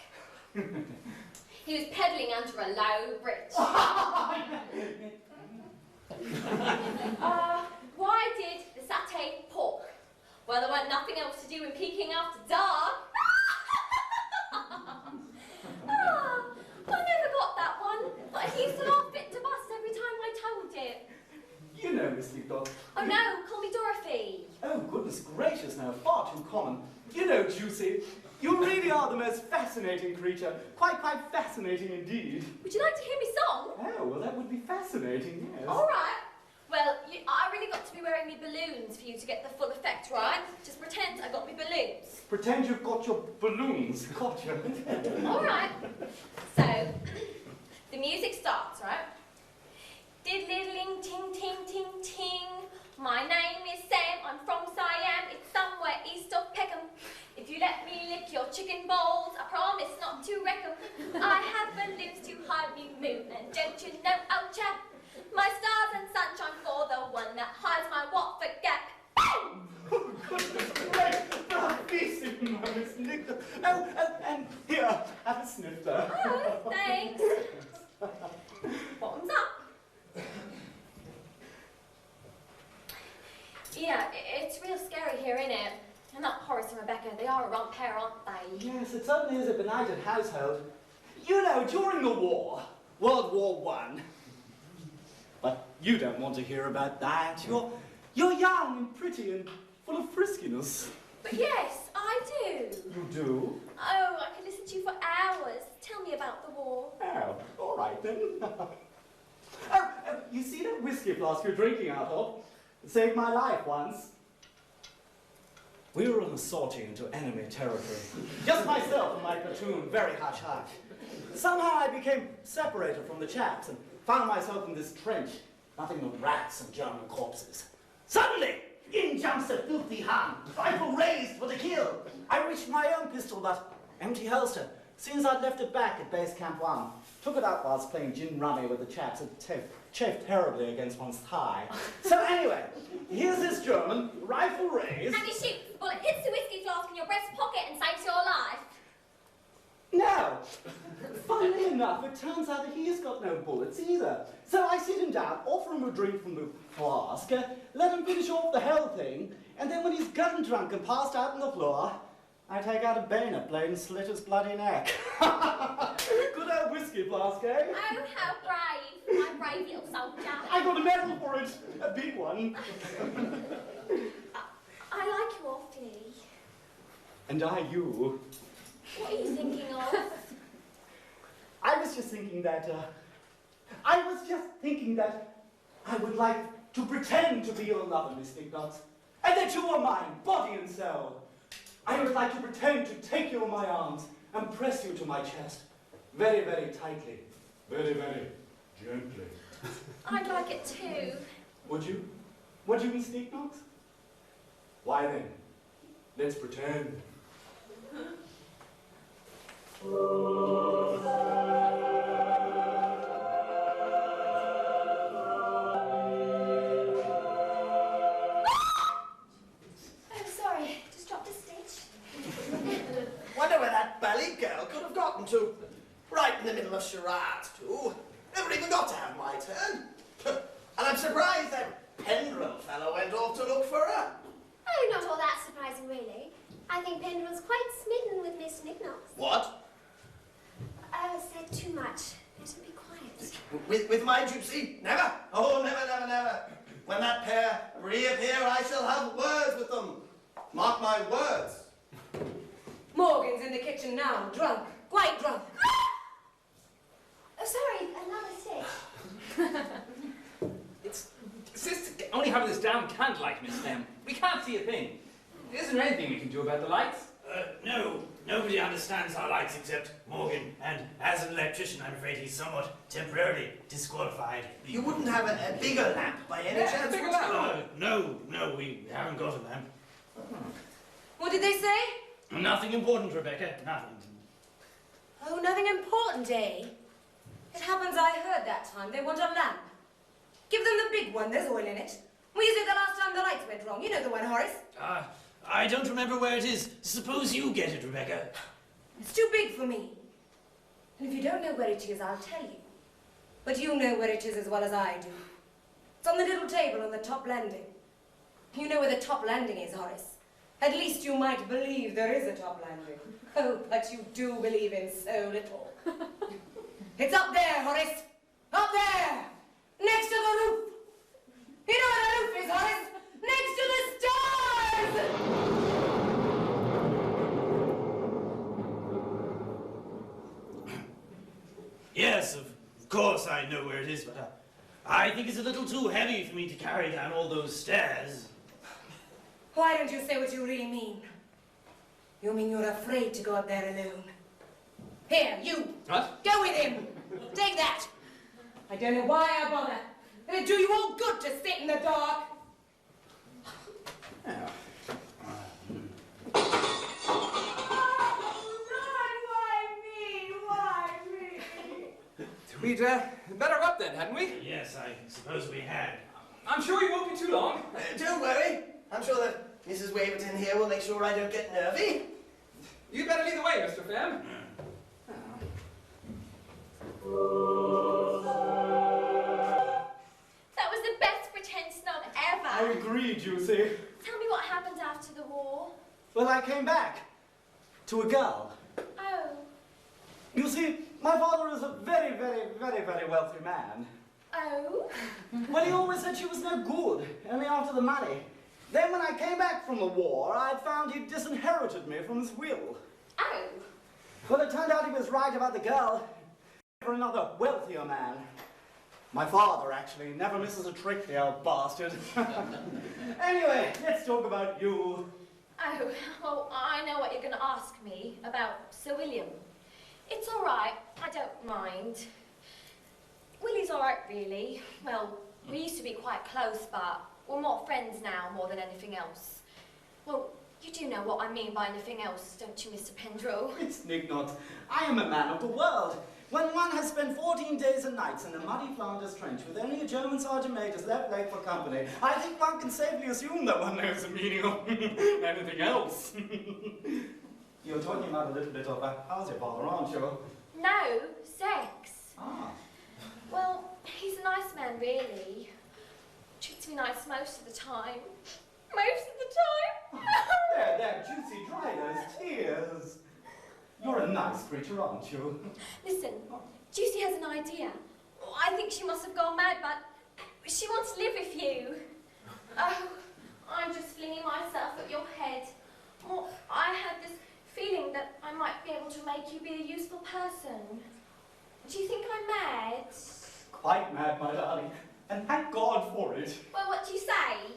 He was peddling under a low bridge. Why did the satay pork? Well, there weren't nothing else to do in Peking after dark. I never got that one, but he used to laugh fit to bust every time I told it. You know, Mystic Dog. Oh no, call me Dorothy. Oh, goodness gracious, now, far too common. You know, Juicy, you really are the most fascinating creature. Quite fascinating indeed. Would you like to hear me song? Oh, well, that would be fascinating, yes. All right. Well, I really got to be wearing me balloons for you to get the full effect, right? Just pretend I got me balloons. Pretend you've got your balloons. Gotcha. All right. So, the music starts, right? Diddling, ting, ting, ting, ting. My name is Sam, I'm from Siam, it's somewhere east of Peckham. If you let me lick your chicken balls, I promise not to wreck 'em. I have balloons to hide me moon, and don't you know, oh chap, my stars and sunshine for the one that hides my Watford gap. Oh, goodness gracious, bravissimo, Miss Nicholas. Oh, and here, have a snifter. Oh, thanks. Bottoms up. Yeah, it's real scary here, isn't it? And that Horace and Rebecca, they are a wrong pair, aren't they? Yes, it certainly is a benighted household. You know, during the war, World War I, but you don't want to hear about that. You're young and pretty and full of friskiness. But yes, I do. You do? Oh, I could listen to you for hours. Tell me about the war. Oh, all right then. You see that whiskey flask you're drinking out of? It saved my life once. We were on a sortie into enemy territory. Just myself and my platoon, very hush-hush. Somehow I became separated from the chaps and found myself in this trench, nothing but rats and German corpses. Suddenly, in jumps a filthy Hun, rifle raised for the kill. I reached my own pistol, but empty holster. Since I'd left it back at base camp 1, took it out whilst playing gin rummy with the chaps. It chafed terribly against one's thigh. So anyway, here's this German, rifle raised. And he shoots. Well, it hits the whiskey flask in your breast pocket and saves your life. No. Funnily enough, it turns out that he's got no bullets either. So I sit him down, offer him a drink from the flask, let him finish off the whole thing, and then when he's gotten drunk and passed out on the floor, I take out a bayonet blade and slit his bloody neck. Good old whiskey flask, eh? Oh, how brave. My brave little soldier. I got a medal for it. A big one. I like you awfully. And I you. What are you thinking of? I was just thinking that I would like to pretend to be your lover, Miss Knickknocks, and that you are mine, body and soul. I would like to pretend to take you in my arms and press you to my chest, very, very tightly, very, very gently. I'd like it too. Would you? Would you, Miss Knickknocks? Why then, let's pretend. could have gotten to. Right in the middle of charades, too. Never even got to have my turn. And I'm surprised that Pendrell fellow went off to look for her. Oh, not all that surprising, really. I think Pendrell's quite smitten with Miss Knickknacks. What? Oh, said too much. Let him be quiet. With my gypsy? Never. Oh, never, never, never. When that pair reappear, I shall have words with them. Mark my words. Morgan's in the kitchen now, drunk, quite drunk. Oh, sorry, another stick. It's just only having this damn candlelight, Miss Stem. We can't see a thing. Isn't there anything we can do about the lights? No. Nobody understands our lights except Morgan, and as an electrician, I'm afraid he's somewhat temporarily disqualified. You wouldn't have a bigger lamp by any chance? A bigger lamp? No, we haven't got a lamp. What did they say? Nothing important, Rebecca, nothing. Oh, nothing important, eh? It happens I heard that time. They want a lamp. Give them the big one, there's oil in it. We used it the last time the lights went wrong. You know the one, Horace. I don't remember where it is. Suppose you get it, Rebecca. It's too big for me. And if you don't know where it is, I'll tell you. But you know where it is as well as I do. It's on the little table on the top landing. You know where the top landing is, Horace. At least you might believe there is a top landing. Oh, but you do believe in so little. It's up there, Horace. Up there! Next to the roof! You know where the roof is, Horace? Next to the stars! Yes, of course I know where it is, but I think it's a little too heavy for me to carry down all those stairs. Why don't you say what you really mean? You mean you're afraid to go up there alone? Here, you! What? Go with him! Take that! I don't know why I bother. It'll do you all good to sit in the dark. Why me? We'd better go up then, hadn't we? Yes, I suppose we had. I'm sure you won't be too long. Don't worry. I'm sure that Mrs. Waverton here will make sure I don't get nervy. You'd better lead the way, Mr. Fem. That was the best pretend snub ever. I agree, Juicy. Tell me what happened after the war. Well, I came back to a girl. Oh. You see, my father is a very, very, very, very wealthy man. Oh? Well, he always said she was no good, only after the money. Then when I came back from the war, I found he'd disinherited me from his will. Oh. Well, it turned out he was right about the girl for another wealthier man. My father, actually, never misses a trick, the old bastard. Anyway, let's talk about you. Oh, well, I know what you're going to ask me about Sir William. It's all right. I don't mind. Willie's all right, really. Well, we used to be quite close, but we're more friends now more than anything else. Well, you do know what I mean by anything else, don't you, Mr. Pendrell? It's Nignot. I am a man of the world. When one has spent 14 days and nights in the muddy Flanders trench with only a German sergeant major's left leg for company, I think one can safely assume that one knows the meaning of anything else. You're talking about a little bit of a how's your father, aren't you? No, sex. Ah. Well, he's a nice man, really. Treats me nice most of the time. Most of the time. There, Juicy, dry those tears. You're a nice creature, aren't you? Listen, Juicy has an idea. I think she must have gone mad, but she wants to live with you. Oh, I'm just flinging myself at your head. Oh, I had this feeling that I might be able to make you be a useful person. Do you think I'm mad? Quite mad, my darling. And thank God for it. Well, what do you say?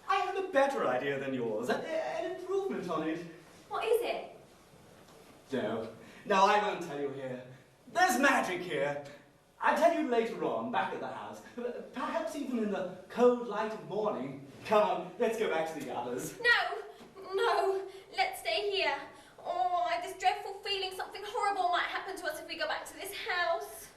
I have a better idea than yours, an improvement on it. What is it? No, I won't tell you here. There's magic here. I'll tell you later on, back at the house. Perhaps even in the cold light of morning. Come on, let's go back to the others. No, let's stay here. Oh, I have this dreadful feeling something horrible might happen to us if we go back to this house.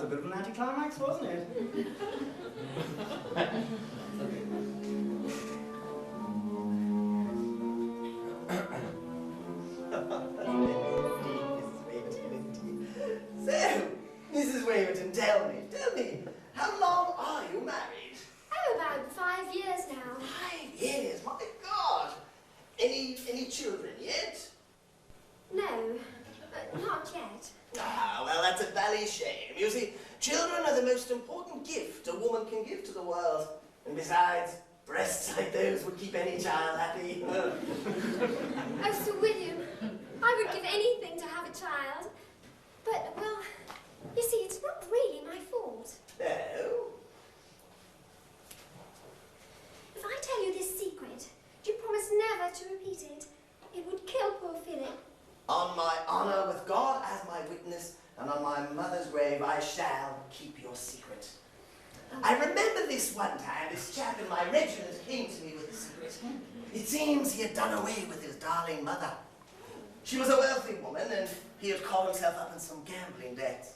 a bit of an anticlimax, wasn't it? So, Mrs. Waverton, tell me, how long are you married? Oh, about 5 years now. 5 years, my God! Any children yet? No, not yet. Ah, well, that's a bally shame. You see, children are the most important gift a woman can give to the world. And besides, breasts like those would keep any child happy. Oh, Sir William, I would give anything to have a child. But, well, you see, it's not really my fault. No? If I tell you this secret, do you promise never to repeat it? It would kill poor Philip. On my honor with God as my witness, and on my mother's grave, I shall keep your secret. I remember this one time, this chap in my regiment came to me with a secret. It seems he had done away with his darling mother. She was a wealthy woman, and he had caught himself up in some gambling debts.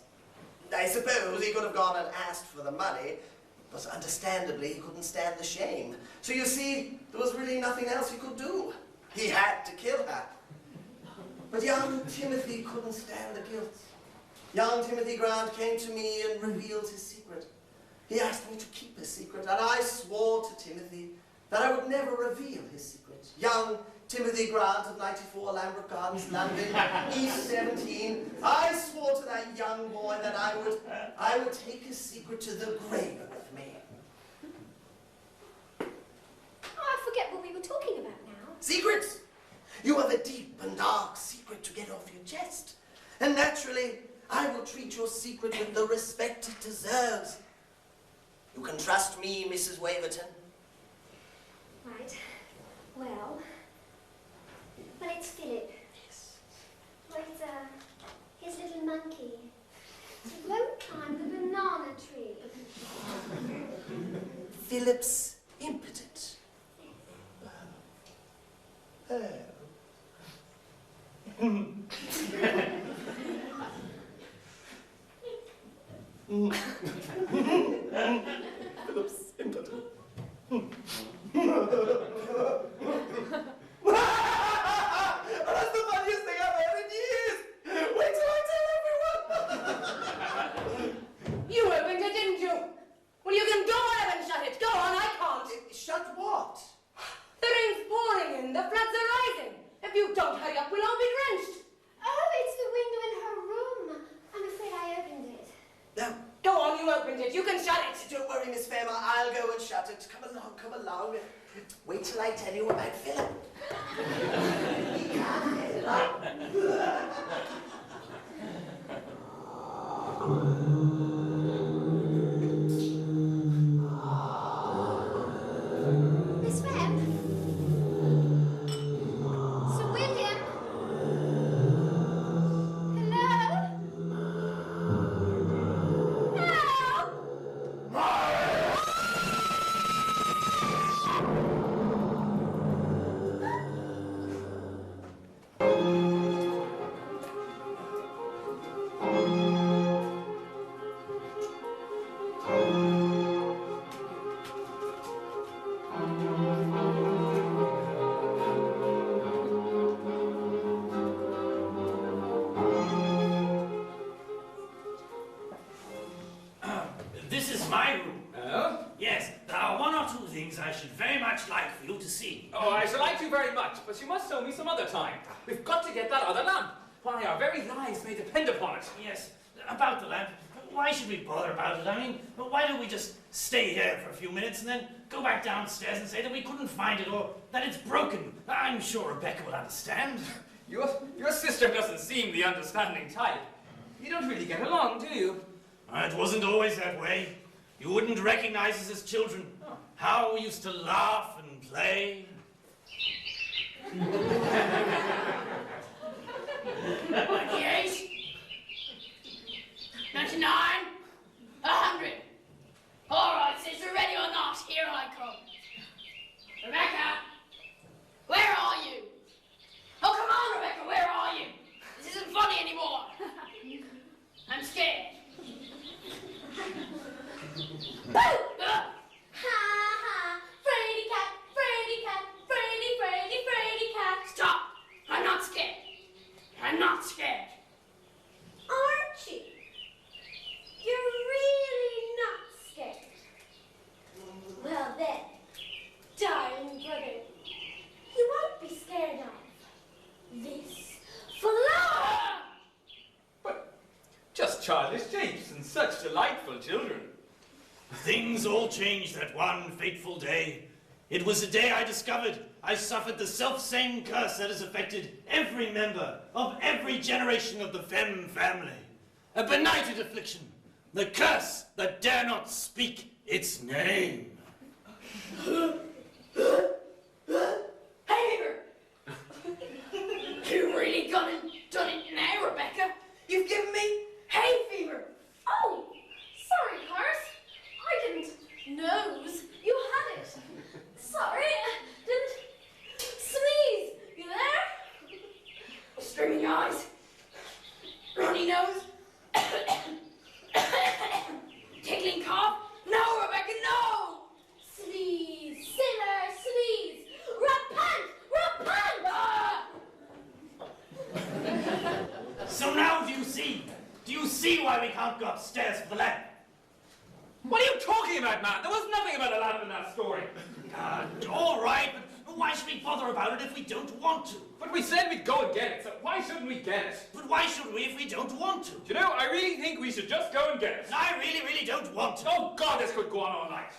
I suppose he could have gone and asked for the money, but understandably he couldn't stand the shame. So you see, there was really nothing else he could do. He had to kill her. But young Timothy couldn't stand the guilt. Young Timothy Grant came to me and revealed his secret. He asked me to keep his secret, and I swore to Timothy that I would never reveal his secret. Young Timothy Grant of 94 Lambert Gardens, London, East 17. I swore to that young boy that I would take his secret to the grave with me. Oh, I forget what we were talking about now. Secrets! You have a deep and dark secret to get off your chest. And naturally, I will treat your secret with the respect it deserves. You can trust me, Mrs. Waverton. Right. Well, it's Philip. Yes. Well, his little monkey. He won't climb the banana tree. Philip's impotent. Oh. Philip's impotent. That's the funniest thing I've heard in years. Wait till I tell everyone. You opened it, didn't you? Well, you can go ahead and shut it. Go on, I can't. Shut what? The rain's pouring in, the floods are rising. If you don't hurry up, we'll all be drenched. Oh, it's the window in her room. I'm afraid I opened it. No. Go on, you opened it. You can shut it. Don't worry, Miss Fairmont. I'll go and shut it. Come along, come along. Wait till I tell you about Philip. He can't get it up. Miss Webb? Sir William? Hello? This is my room. Oh? Yes, there are one or two things I should very much like for you to see. Oh, I shall like you very much, but you must show me some other time. We've got to get that other lamp. Why, our very lives may depend upon it. Yes, about the lamp. Why should we bother about it? I mean, why don't we just stay here for a few minutes and then go back downstairs and say that we couldn't find it or that it's broken? I'm sure Rebecca will understand. Your sister doesn't seem the understanding type. You don't really get along, do you? It wasn't always that way. You wouldn't recognize us as children. Oh. How we used to laugh and play. 98, 99, 100. All right, sister, ready or not, here I come. Rebecca, where are you? Oh, come on, Rebecca, where are you? This isn't funny anymore. I'm scared. not scared. Aren't you? You're really not scared. Well then, darling brother, you won't be scared of this flower. But just childish japes and such delightful children. Things all changed that one fateful day. It was the day I discovered I suffered the self-same curse that has affected every member of every generation of the Femme family. A benighted affliction. The curse that dare not speak its name. Hey, you really done it now, Rebecca. You've given me hay fever. Oh, sorry, Horace. I didn't nose you had it. Sorry, didn't sneeze. You there? Streaming eyes. Runny nose. Tickling cough. No, Rebecca, no. Sneeze, sinner, sneeze. Repent, repent. Ah! So now do you see? Do you see why we can't go upstairs for the lamp? What are you talking about, man? There was nothing about a lamp in that story. All right, but why should we bother about it if we don't want to? But we said we'd go and get it, so why shouldn't we get it? But why should we if we don't want to? You know, I really think we should just go and get it. I really, really don't want to. Oh, God, this could go on all night.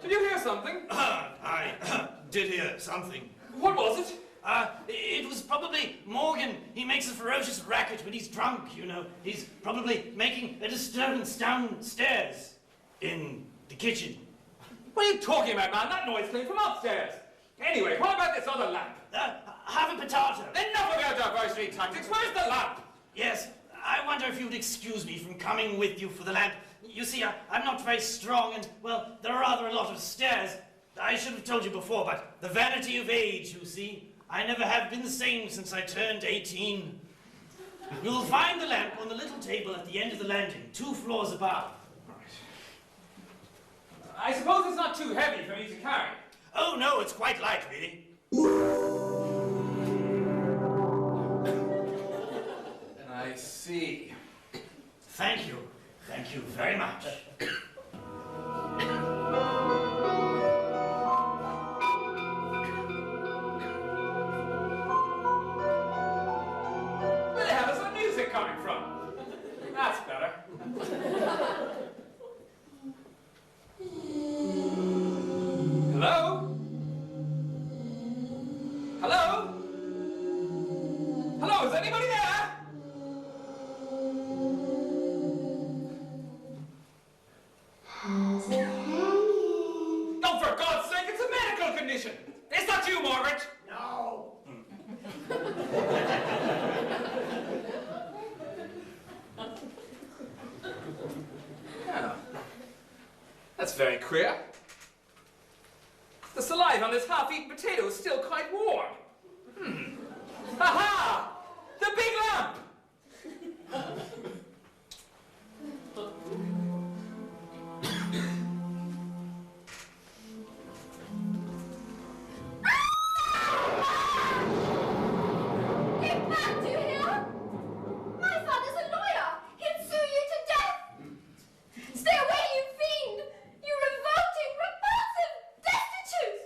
Did you hear something? I did hear something. What was it? It was probably Morgan. He makes a ferocious racket when he's drunk, you know. He's probably making a disturbance downstairs in the kitchen. What are you talking about, man? That noise came from upstairs. Anyway, what about this other lamp? Have a potato. Enough about diversity tactics. Where's the lamp? Yes, I wonder if you'd excuse me from coming with you for the lamp. You see, I'm not very strong and, well, there are rather a lot of stairs. I should have told you before, but the vanity of age, you see. I never have been the same since I turned 18. You'll find the lamp on the little table at the end of the landing, 2 floors above. I suppose it's not too heavy for me to carry. Oh, no, it's quite light, really. I see. Thank you. Thank you very much. Where the hell is that music coming from? That's better. Hello? Hello? Hello, is anybody there? Oh, for God's sake, it's a medical condition. Is that you, Margaret? No. Oh. That's very queer. The saliva on this half-eaten potato is still quite warm. Aha! The big lamp! Hey, Pat, do you hear? My father's a lawyer. He'll sue you to death. Stay away, you fiend! You revolting, repulsive, destitute!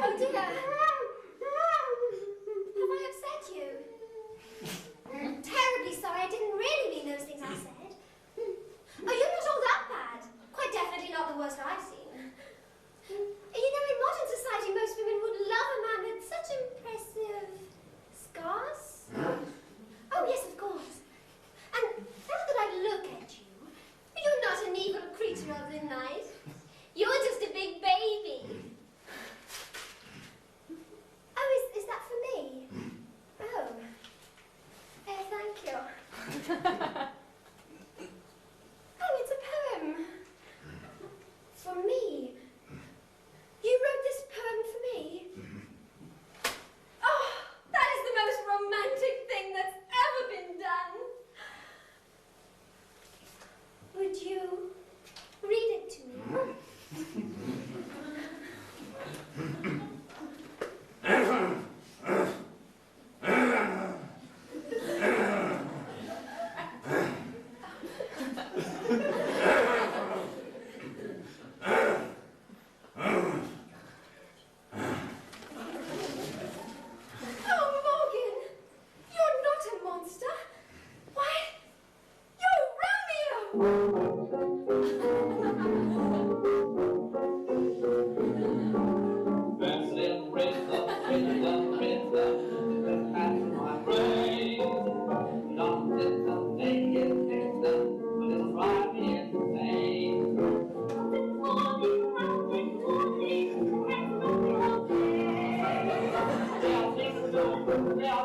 Oh dear. Have I upset you? Terribly sorry. I didn't really mean those things I said. Oh, you're not all that bad. Quite definitely not the worst I've seen. You know, in modern society, most women would love a man with such impressive scars. Oh, yes, of course. And now that I look at you, you're not an evil creature of the night. You're just a big baby. Oh, is that for me? Oh. Thank you. Oh, it's a poem. For me. I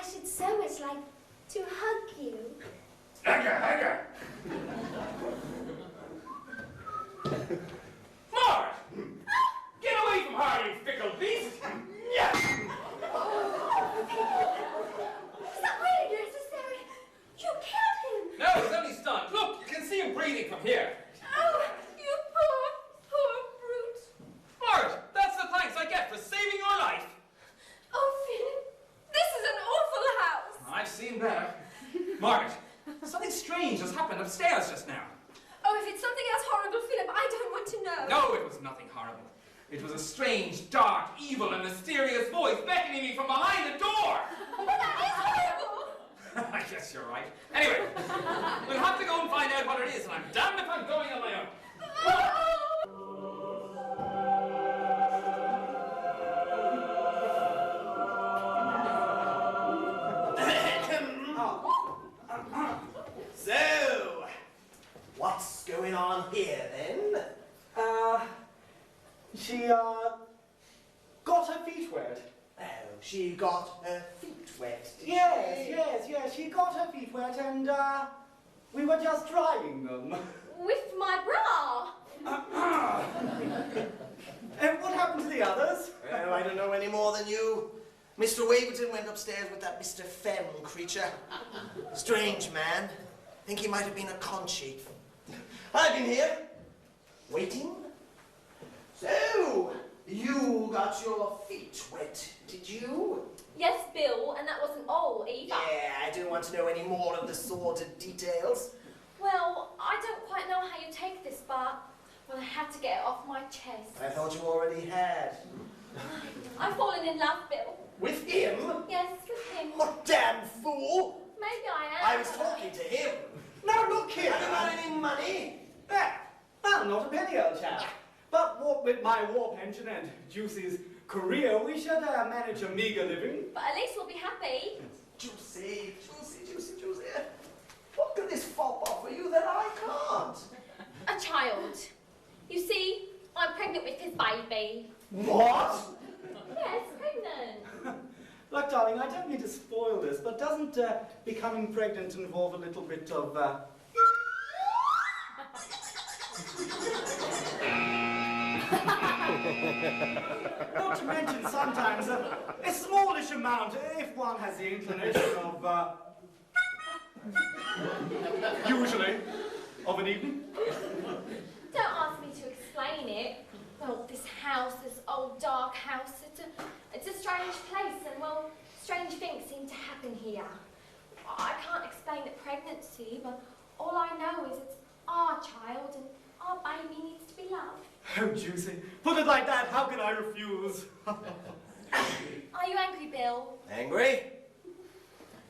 should so much like to hug you. Hugger! Mark! Get away from her, you fickle beast! Yes! Is that really necessary? You killed him! No, he's only stunned. Look, you can see him breathing from here. Oh, you poor brute. Mark, that's the thanks I get for saving your life. Oh, Philip, this is an awful house. I've seen better. Margaret, something strange has happened upstairs just now. Oh, if it's something else horrible, Philip, I don't want to know. No, it was nothing horrible. It was a strange, dark, evil, and mysterious voice beckoning me from behind the door. But that is horrible. I guess you're right. Anyway, we'll have to go and find out what it is, and I'm damned if I'm going on my own. So, what's going on here then? She, got her feet wet. Oh, she got her feet wet, did Yes, she got her feet wet and, we were just drying them. With my bra. And what happened to the others? Oh, I don't know any more than you. Mr. Waverton went upstairs with that Mr. Fenn creature. Strange man. Think he might have been a Conchi. I've been here, waiting. So, you got your feet wet, did you? Yes, Bill, and that wasn't all either. Yeah, I don't want to know any more of the sordid details. Well, I don't quite know how you take this, but well, I had to get it off my chest. I thought you already had. I've fallen in love, Bill. With him? Yes, with him. What damn fool! Maybe I am. I was talking to him. Now look here! Have you got any money? Well, not a penny, old chap. But what with my war pension and Juicy's career, we should manage a meager living. But at least we'll be happy. Juicy. What can this fop offer you that I can't? A child. You see, I'm pregnant with his baby. What? Yes, pregnant. Look, darling, I don't mean to spoil this, but doesn't becoming pregnant involve a little bit of, not to mention sometimes a smallish amount, if one has the inclination of, usually, of an evening. Don't ask me to explain it. Well, this house, this old dark house, it's a strange place, and well, strange things seem to happen here. I can't explain the pregnancy, but all I know is it's our child, and our baby needs to be loved. Oh, Juicy, put it like that, how can I refuse? Are you angry, Bill? Angry?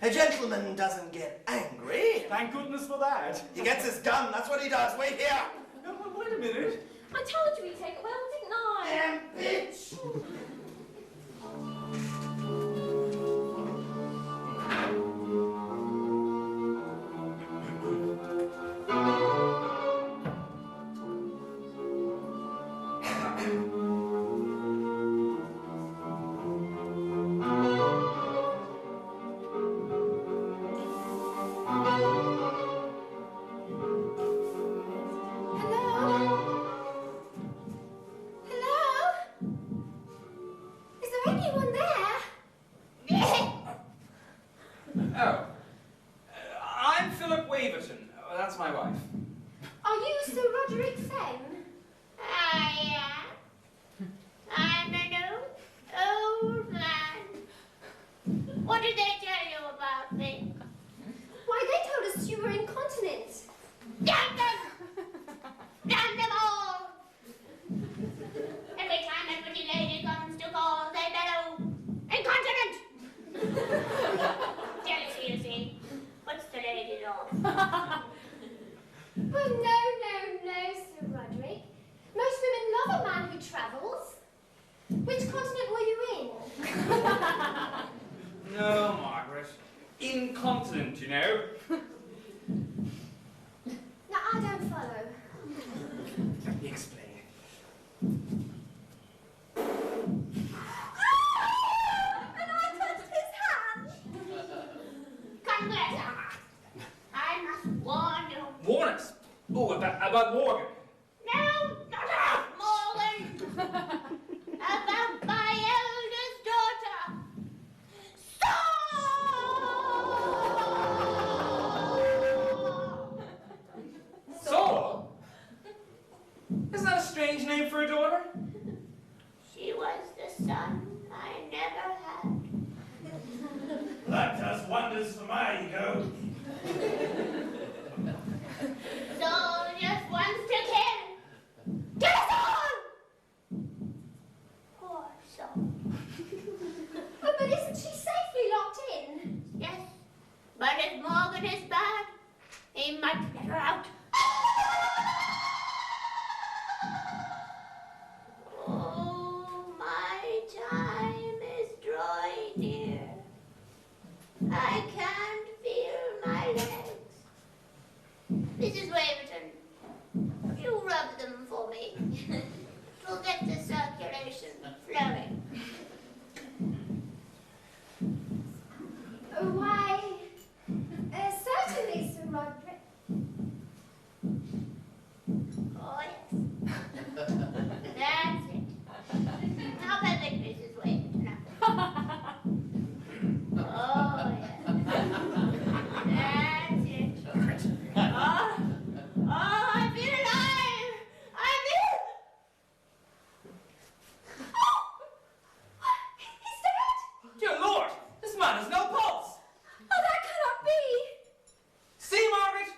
A gentleman doesn't get angry. Thank goodness for that. He gets his gun, that's what he does. Wait here. No, but wait a minute. I told you he'd take it well, didn't I? Damn bitch! That's my wife. Are you Sir Roderick Fenn? I am. I'm an old man. What did they tell you about me? Why, they told us you were incontinent. Damn them! Damn them all! Every time that pretty lady comes to call, they bellow, incontinent, you know. Now, I don't follow. Let me explain. And I touched his hand. Come with us. I must warn you. Warn us. Oh, about Morgan. No, not about Morgan. About my eldest daughter. Saul? Isn't that a strange name for a daughter? She was the son I never had. That does wonders for my ego. Saul just wants to kill. Kill us all! Poor Saul. Oh, but isn't she safely locked in? Yes, but if Morgan is bad, he might let her out. Oh, my time is drawing near. I can't feel my legs. Mrs. Waverton, you rub them for me. It will get the circulation flowing. Why, certainly, Sir Roderick. Oh, yes. That's it. Now perfect, Mrs. Waverton. Oh, yes. That's it. Oh, I feel alive. I feel... Oh! He's dead! Dear Lord, this man has no pulse. Oh, that cannot be! See, Margaret?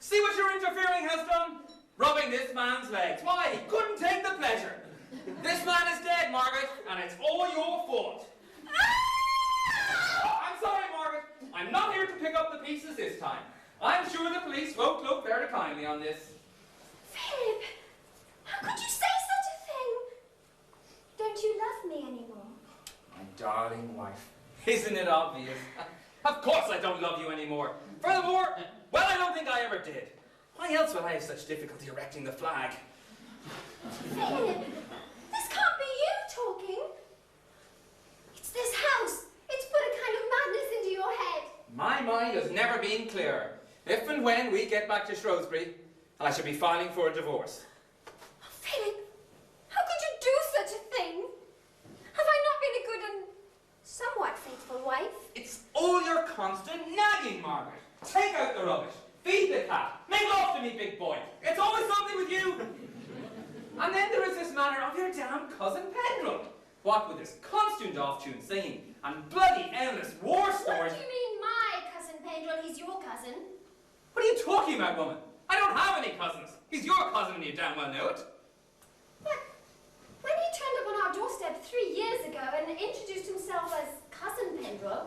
See what your interfering has done? Rubbing this man's legs. Why, he couldn't take the pleasure. This man is dead, Margaret, and it's all your fault. Oh, I'm sorry, Margaret. I'm not here to pick up the pieces this time. I'm sure the police won't look very kindly on this. Philip, how could you say such a thing? Don't you love me anymore? My darling wife. Isn't it obvious? Of course I don't love you anymore. Furthermore, well, I don't think I ever did. Why else would I have such difficulty erecting the flag? Philip, this can't be you talking. It's this house. It's put a kind of madness into your head. My mind has never been clearer. If and when we get back to Shrewsbury, I shall be filing for a divorce. Oh, Philip, how could you do such a thing? Have I not been a good and somewhat faithful wife? It's all your constant nagging, Margaret. Take out the rubbish. Feed the cat. Make love to me, big boy. It's always something with you. And then there is this matter of your damn cousin Pendrell. What with his constant off-tune singing and bloody endless war stories. What do you mean, my cousin Pendrell? He's your cousin. What are you talking about, woman? I don't have any cousins. He's your cousin and you damn well know it. But when he turned up on our doorstep 3 years ago and introduced himself as Cousin Pendrell,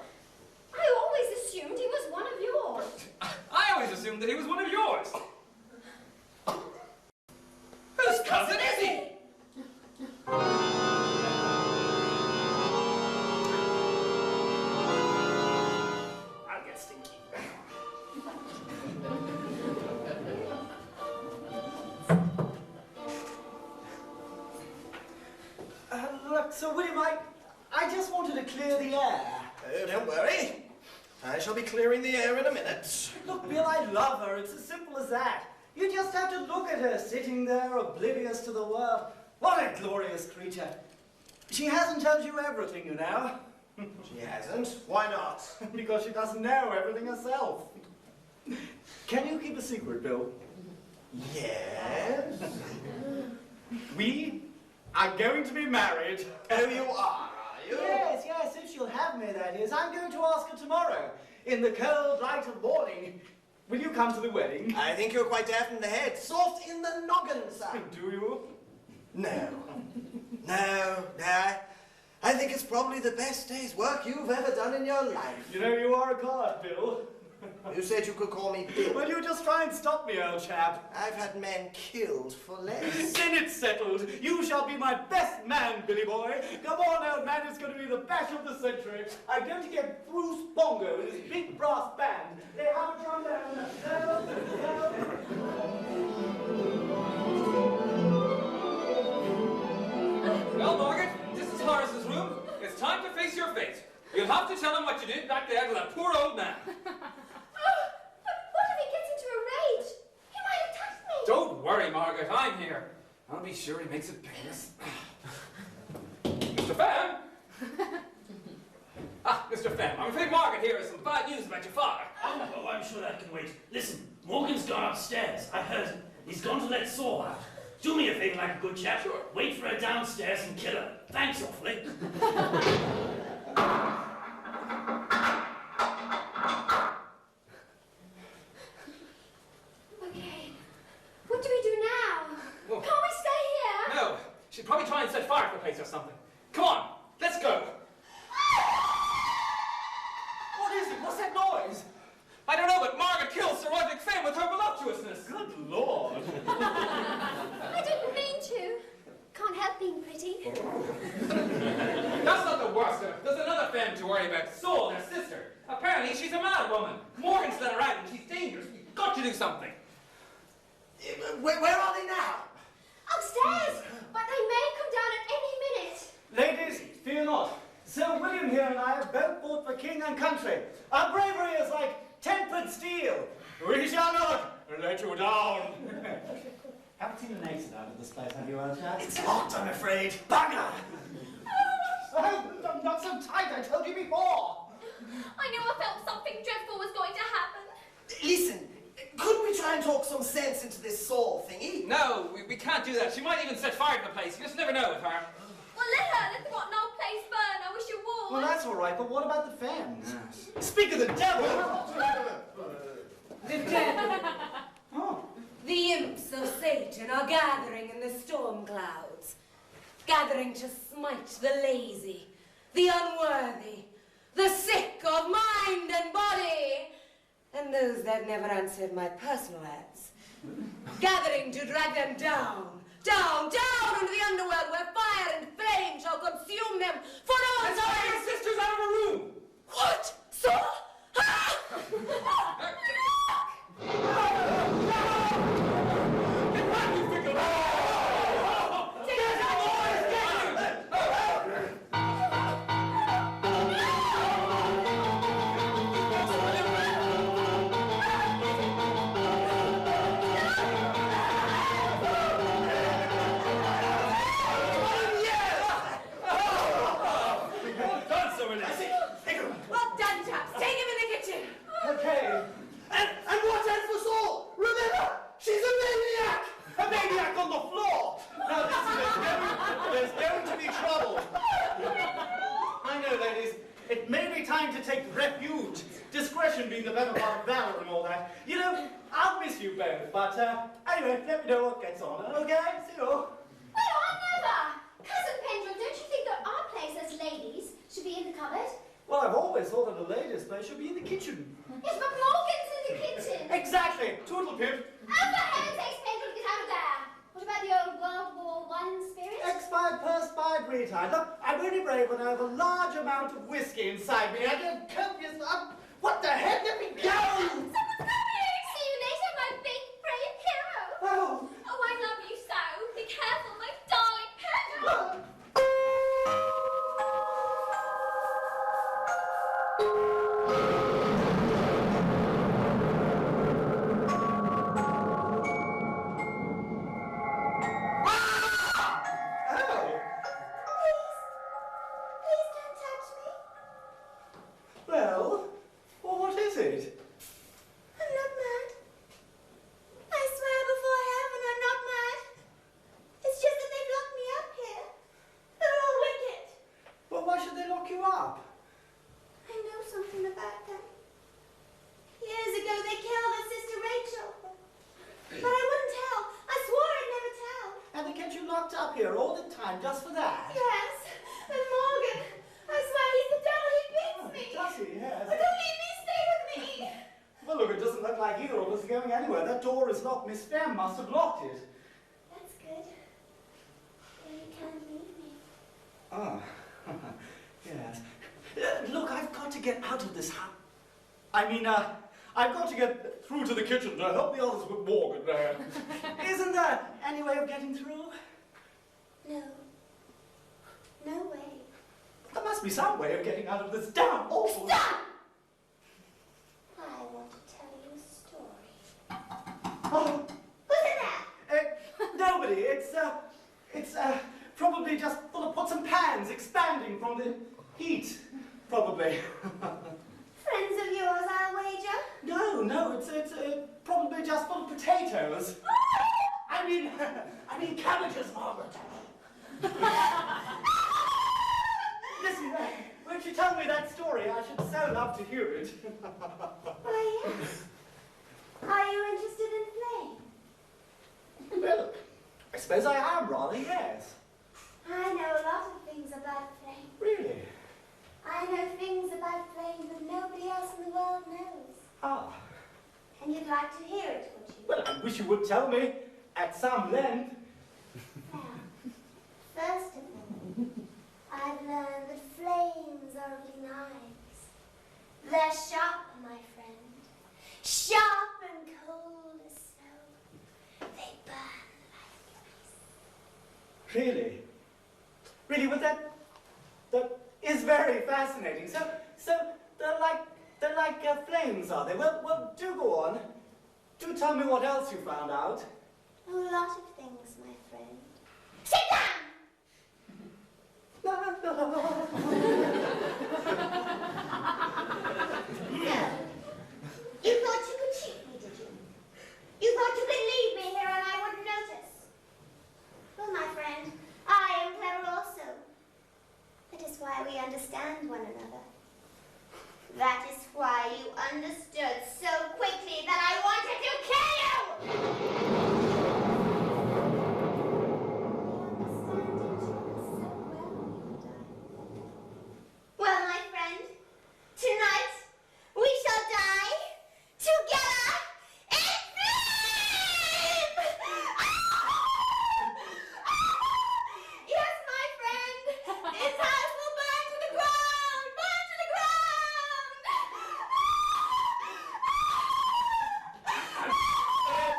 I always assumed he was one of yours. I always assumed that he was one of yours. Whose cousin is he? I'll get stinky. Look, Sir William, I just wanted to clear the air. Oh, don't worry. I shall be clearing the air in a minute. Look, Bill, I love her. It's as simple as that. You just have to look at her, sitting there, oblivious to the world. What a glorious creature. She hasn't told you everything, you know. She hasn't. Why not? Because she doesn't know everything herself. Can you keep a secret, Bill? Yes. We are going to be married. Oh, you are you? Yes, if she'll have me, that is. I'm going to ask her tomorrow, in the cold light of morning. Will you come to the wedding? I think you're quite deaf in the head. Soft in the noggin, son. Do you? No. No. I think it's probably the best day's work you've ever done in your life. You know, you are a god, Bill. You said you could call me Bill. Well, you just try and stop me, old chap. I've had men killed for less. Then it's settled. You shall be my best man, Billy boy. Come on, old man, it's going to be the bash of the century. I'm going to get Bruce Bongo with his big brass band. They have a drum down. Well, Margaret, this is Horace's room. It's time to face your fate. You'll have to tell him what you did back there to that poor old man. Oh, but what if he gets into a rage? He might attack me. Don't worry, Margaret, I'm here. I'll be sure he makes it painless. Mr. Pham? Mr. Pham, I'm afraid Margaret here has some bad news about your father. Oh, I'm sure that can wait. Listen, Morgan's gone upstairs. I heard him. He's gone to let Saul out. Do me a favor like a good chap. Sure. Wait for her downstairs and kill her. Thanks awfully. Okay, what do we do now? Well, Can't we stay here? no, she'd probably try and set fire to the place or something. Come on, let's go. What is it? What's that noise? I don't know, but Margaret killed Sir Roderick Pham with her voluptuousness. Good Lord. I didn't mean to. Can't help being pretty. That's not the worst of it. There's another Pham to worry about, Saul, their sister. Apparently, she's a mad woman. Morgan's let her out and she's dangerous. We've got to do something. Where are they now? Upstairs, but they may come down at any minute. Ladies, fear not. Sir William here and I have both fought for king and country. Our bravery is like tempered steel. We shall not let you down. Haven't seen an exit out of this place, have you, old chap? It's locked, I'm afraid. Bugger! Oh, not so tight, I told you before. I knew I felt something dreadful was going to happen. Listen, couldn't we try and talk some sense into this Saul thingy? No, we can't do that. She might even set fire to the place. You just never know with her. Well, let her. Let the rotten old place burn. I wish you would. Well, that's all right, but what about the fans? Speak of the devil! The devil, Oh. the imps of Satan are gathering in the storm clouds, gathering to smite the lazy, the unworthy, the sick of mind and body, and those that never answered my personal ads, gathering to drag them down, down, down into the underworld where fire and flame shall consume them for all Let's get time. your sisters out of her room. What? Saul? Ah! Get back, you fickle boy! Well done, chaps. Take him in the kitchen. Okay. And watch out for Saul! Remember, she's a maniac! A maniac on the floor! Now listen, there's going to be trouble. I know, ladies, it may be time to take refuge. Discretion being the better part of valor and all that. You know, I'll miss you both, but anyway, let me know what gets on, okay? See you. Well, I never. Cousin Pendrell, don't you think that our place as ladies should be in the cupboard? Well, I've always thought that the ladies' place should be in the kitchen. Yes, but Morgan's in the kitchen. Exactly. Toodle pip. And for heaven's sakes, Pendrell, get out of there. What about the old World War I spirit? Expired, perspired, retard. Look, I'm only brave when I have a large amount of whiskey inside me. I get copious. What the heck? Let me go! Someone's coming! See you later, my big, brave hero. Oh. Oh, I love you so. Be careful, my darling Pedro. Please don't touch me. Well, what is it? I'm not mad. I swear before heaven I'm not mad. It's just that they've locked me up here. They're all wicked. Well, why should they lock you up? I know something about them. Years ago they killed our sister Rachel. But I wouldn't tell. I swore I'd never tell. And they kept you locked up here all the time just for that? Yes. And Morgan. I swear he's the devil. He beats me. Does he? Yes. But don't leave me. Stay with me. Well, door is locked. Miss Fem must have locked it. That's good. Then you can't leave me. Ah, yes. Look, I've got to get out of this house. I've got to get through to the kitchen to help the others with Morgan there. Isn't there any way of getting through? No. No way. There must be some way of getting out of this damn awful... Stop! I want to tell you a story. Oh, Who's in there? nobody. It's probably just full of pots and pans expanding from the heat. Probably. Friends of yours, I'll wager. No, it's probably just full of potatoes. I mean cabbages, Margaret. Listen, won't you tell me that story? I should so love to hear it. Why, yes. Are you interested in flame? Well, I suppose I am rather, yes. I know a lot of things about flame. Really? I know things about flame that nobody else in the world knows. Ah. And you'd like to hear it, would you? Well, I wish you would tell me at some length. Well, first of all, I've learned that flames are only knives. They're sharp, my friend. Sharp and cold as snow. They burn like ice. Really? Really, well, that is very fascinating. So they're like flames, are they? Well, do go on. Do tell me what else you found out. Oh, a lot of things, my friend. Sit down! So, you thought you could cheat me, did you? You thought you could leave me here and I wouldn't notice? Well, my friend, I am clever also. That is why we understand one another. That is why you understood so quickly that I wanted to kill you! Well, my friend, tonight we shall die together in flame! Yes, my friend, this house will burn to the ground! Burn to the ground!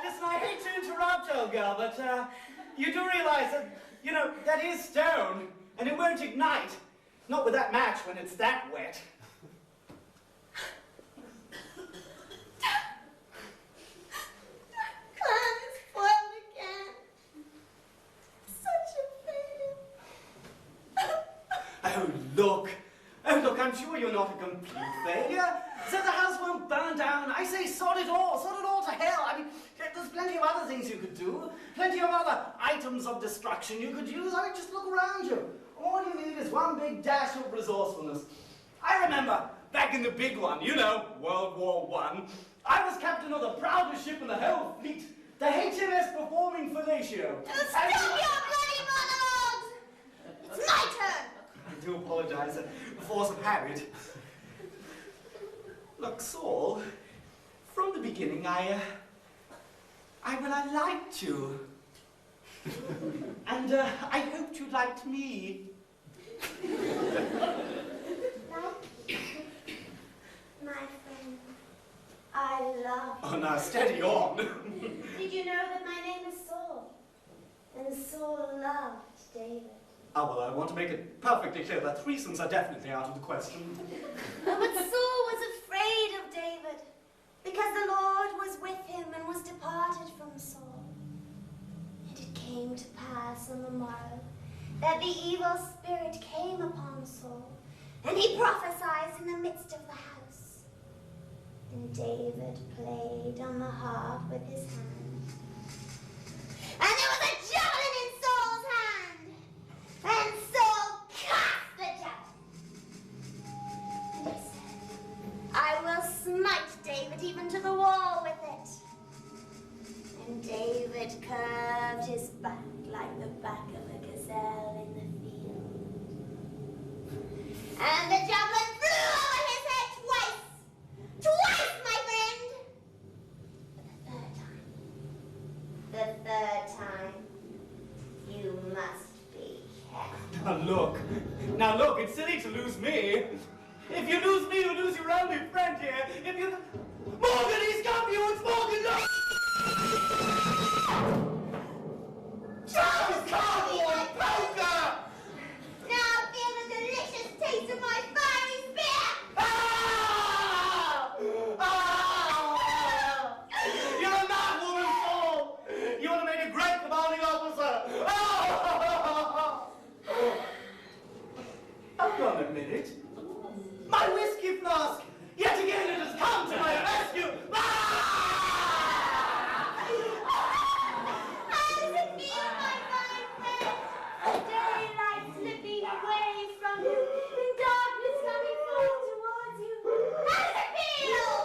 Listen, I hate to interrupt, old girl, but you do realize that, that is stone, and it won't ignite. Not with that match when it's that wet. Clan is spoiled again. Such a failure. Oh, look, I'm sure you're not a complete failure. So the house won't burn down. I say sod it all to hell. I mean, there's plenty of other things you could do. Plenty of other items of destruction you could use. I mean, just look around you. All you need is one big dash of resourcefulness. I remember, back in the big one, World War I, I was captain of the proudest ship in the whole fleet, the HMS Performing Fellatio. Stop your bloody monologues! It's my turn! I do apologize, the force of habit. Look, Saul, from the beginning, I liked you. And I hoped you liked me. My friend, I love you. Oh, now, steady on. Did you know that my name is Saul? And Saul loved David. Oh, well, I want to make it perfectly clear that threesomes are definitely out of the question. Oh, but Saul was afraid of David, because the Lord was with him and was departed from Saul. And it came to pass on the morrow that the evil spirit came upon Saul, and he prophesied in the midst of the house. And David played on the harp with his hand. And there was a javelin in Saul's hand, and Saul cast the javelin. And he said, I will smite David even to the wall with it. And David curved his back like the back of a gazelle in the field. And the javelin flew over his head twice! Twice, my friend! But the third time, Now look, it's silly to lose me. If you lose me, you lose your only friend here. If you... Morgan, he's got you! It's Morgan! No! Charles Cardboard Poker! Now feel the delicious taste of my fiery spear! Ah! Ah! You're a mad woman, Saul! You would have made a great commanding officer! Ah! Hold on a minute. My whiskey flask! Yet again it has come to my rescue! Ah! How does it feel, my fine friend? Daylight slipping away from you, and darkness coming forward towards you. How does it feel?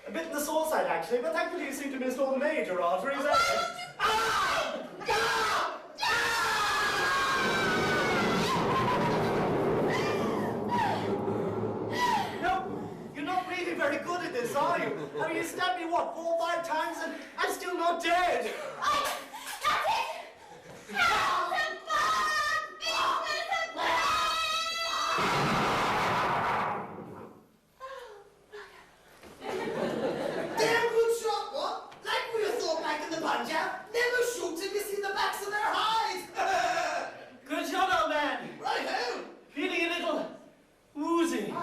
A bit in the sore side, actually, but thankfully you seem to miss all the major arteries. Ah! Ah! Very good at this, are you? I mean, you stabbed me, what, 4 or 5 times and I'm still not dead. Oh, that's it! How's the fun? Business of Damn good shot, what? Like we were thought back in the Punjab. Never shoot till you see the backs of their hides. Good shot, old man. Right home. Feeling a little woozy.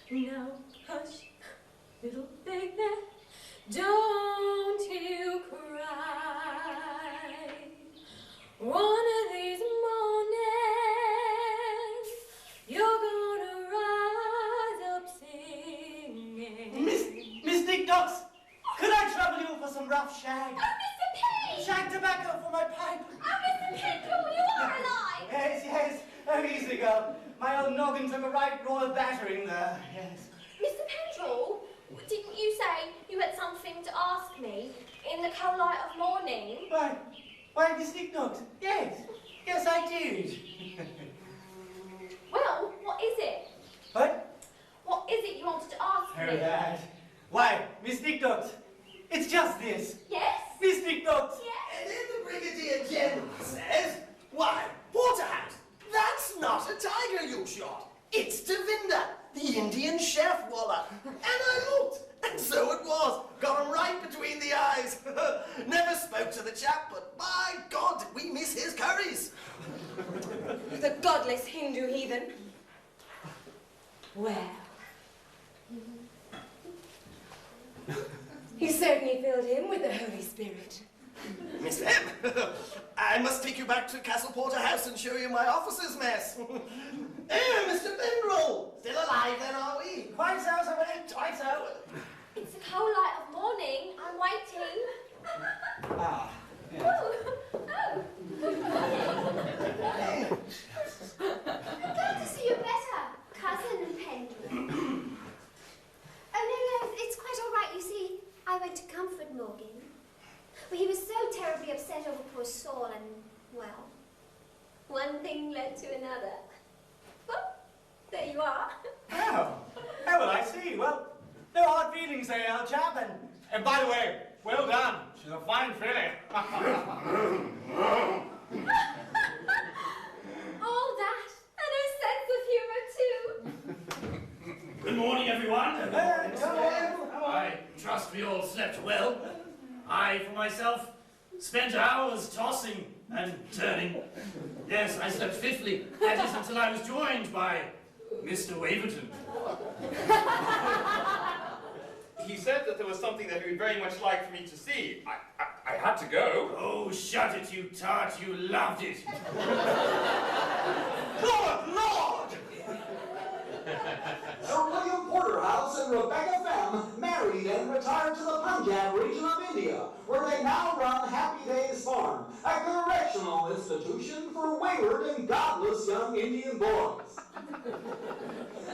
Now hush, little baby, don't you cry. One of these mornings, you're gonna rise up singing. Miss Dick Dox, could I trouble you for some rough shag? Oh, Mr. P! Shag tobacco for my pipe. Oh, Mr. Pendle, you are alive! Yes, yes. Oh, easy, girl. My old noggin took a right royal battering there. Yes. Mr. Pendle, didn't you say you had something to ask me in the cold light of morning? Why, Miss Dick Dox? Yes. Yes, I did. Well, what is it? What? What is it you wanted to ask Hear me? that? Why, Miss Dick Dox, it's just this. Yes? Miss Dick Dox. Yes? And then the Brigadier General says, why, Porterhouse, that's not a tiger you shot. It's Devinder, the Indian chef, Walla. And I looked, and so it was. Got him right between the eyes. Never spoke to the chap, but by God, did we miss his curries. The godless Hindu heathen. Well, he certainly filled him with the Holy Spirit. Miss M, I must take you back to Castle Porterhouse and show you my officer's mess. Mr. Bindrel, still alive then, are we? Quite so, sir, quite so. It's the cold light of morning. I'm waiting. Ah, yes. Oh. I'm glad to see you better, Cousin Pendle. Oh, no, it's quite all right. You see, I went to comfort Morgan. But he was so terribly upset over poor Saul and, well, one thing led to another. Well, there you are. by the way, well done. She's a fine filly. All that, and her sense of humour too. Good morning, everyone. I trust we all slept well. I, for myself, spent hours tossing and turning. Yes, I slept fitfully, that is, until I was joined by Mr. Waverton. He said that there was something that he would very much like for me to see. I had to go. Oh, shut it, you tart, you loved it. Good Lord! Sir William Porterhouse and Rebecca Pham married and retired to the Punjab region of India, where they now run Happy Days Farm, a correctional institution for wayward and godless young Indian boys.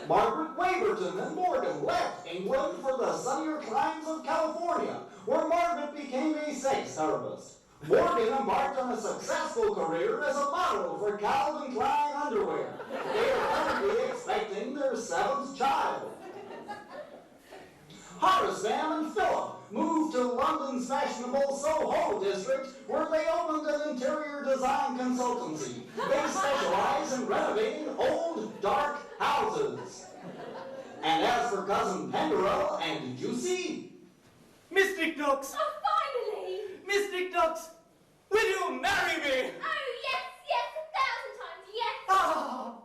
Margaret Waverton and Morgan left England for the sunnier climes of California, where Margaret became a sex therapist. Morgan embarked on a successful career as a model for Calvin Klein underwear. They are currently expecting their 7th child. Horace Pham and Philip moved to London's fashionable Soho district, where they opened an interior design consultancy. They specialize in renovating old, dark houses. And as for Cousin Penderell and Juicy, Miss Dick Knox! Oh, finally! Miss Dick Knox! Will you marry me? Oh, yes, yes, 1,000 times yes! Ah!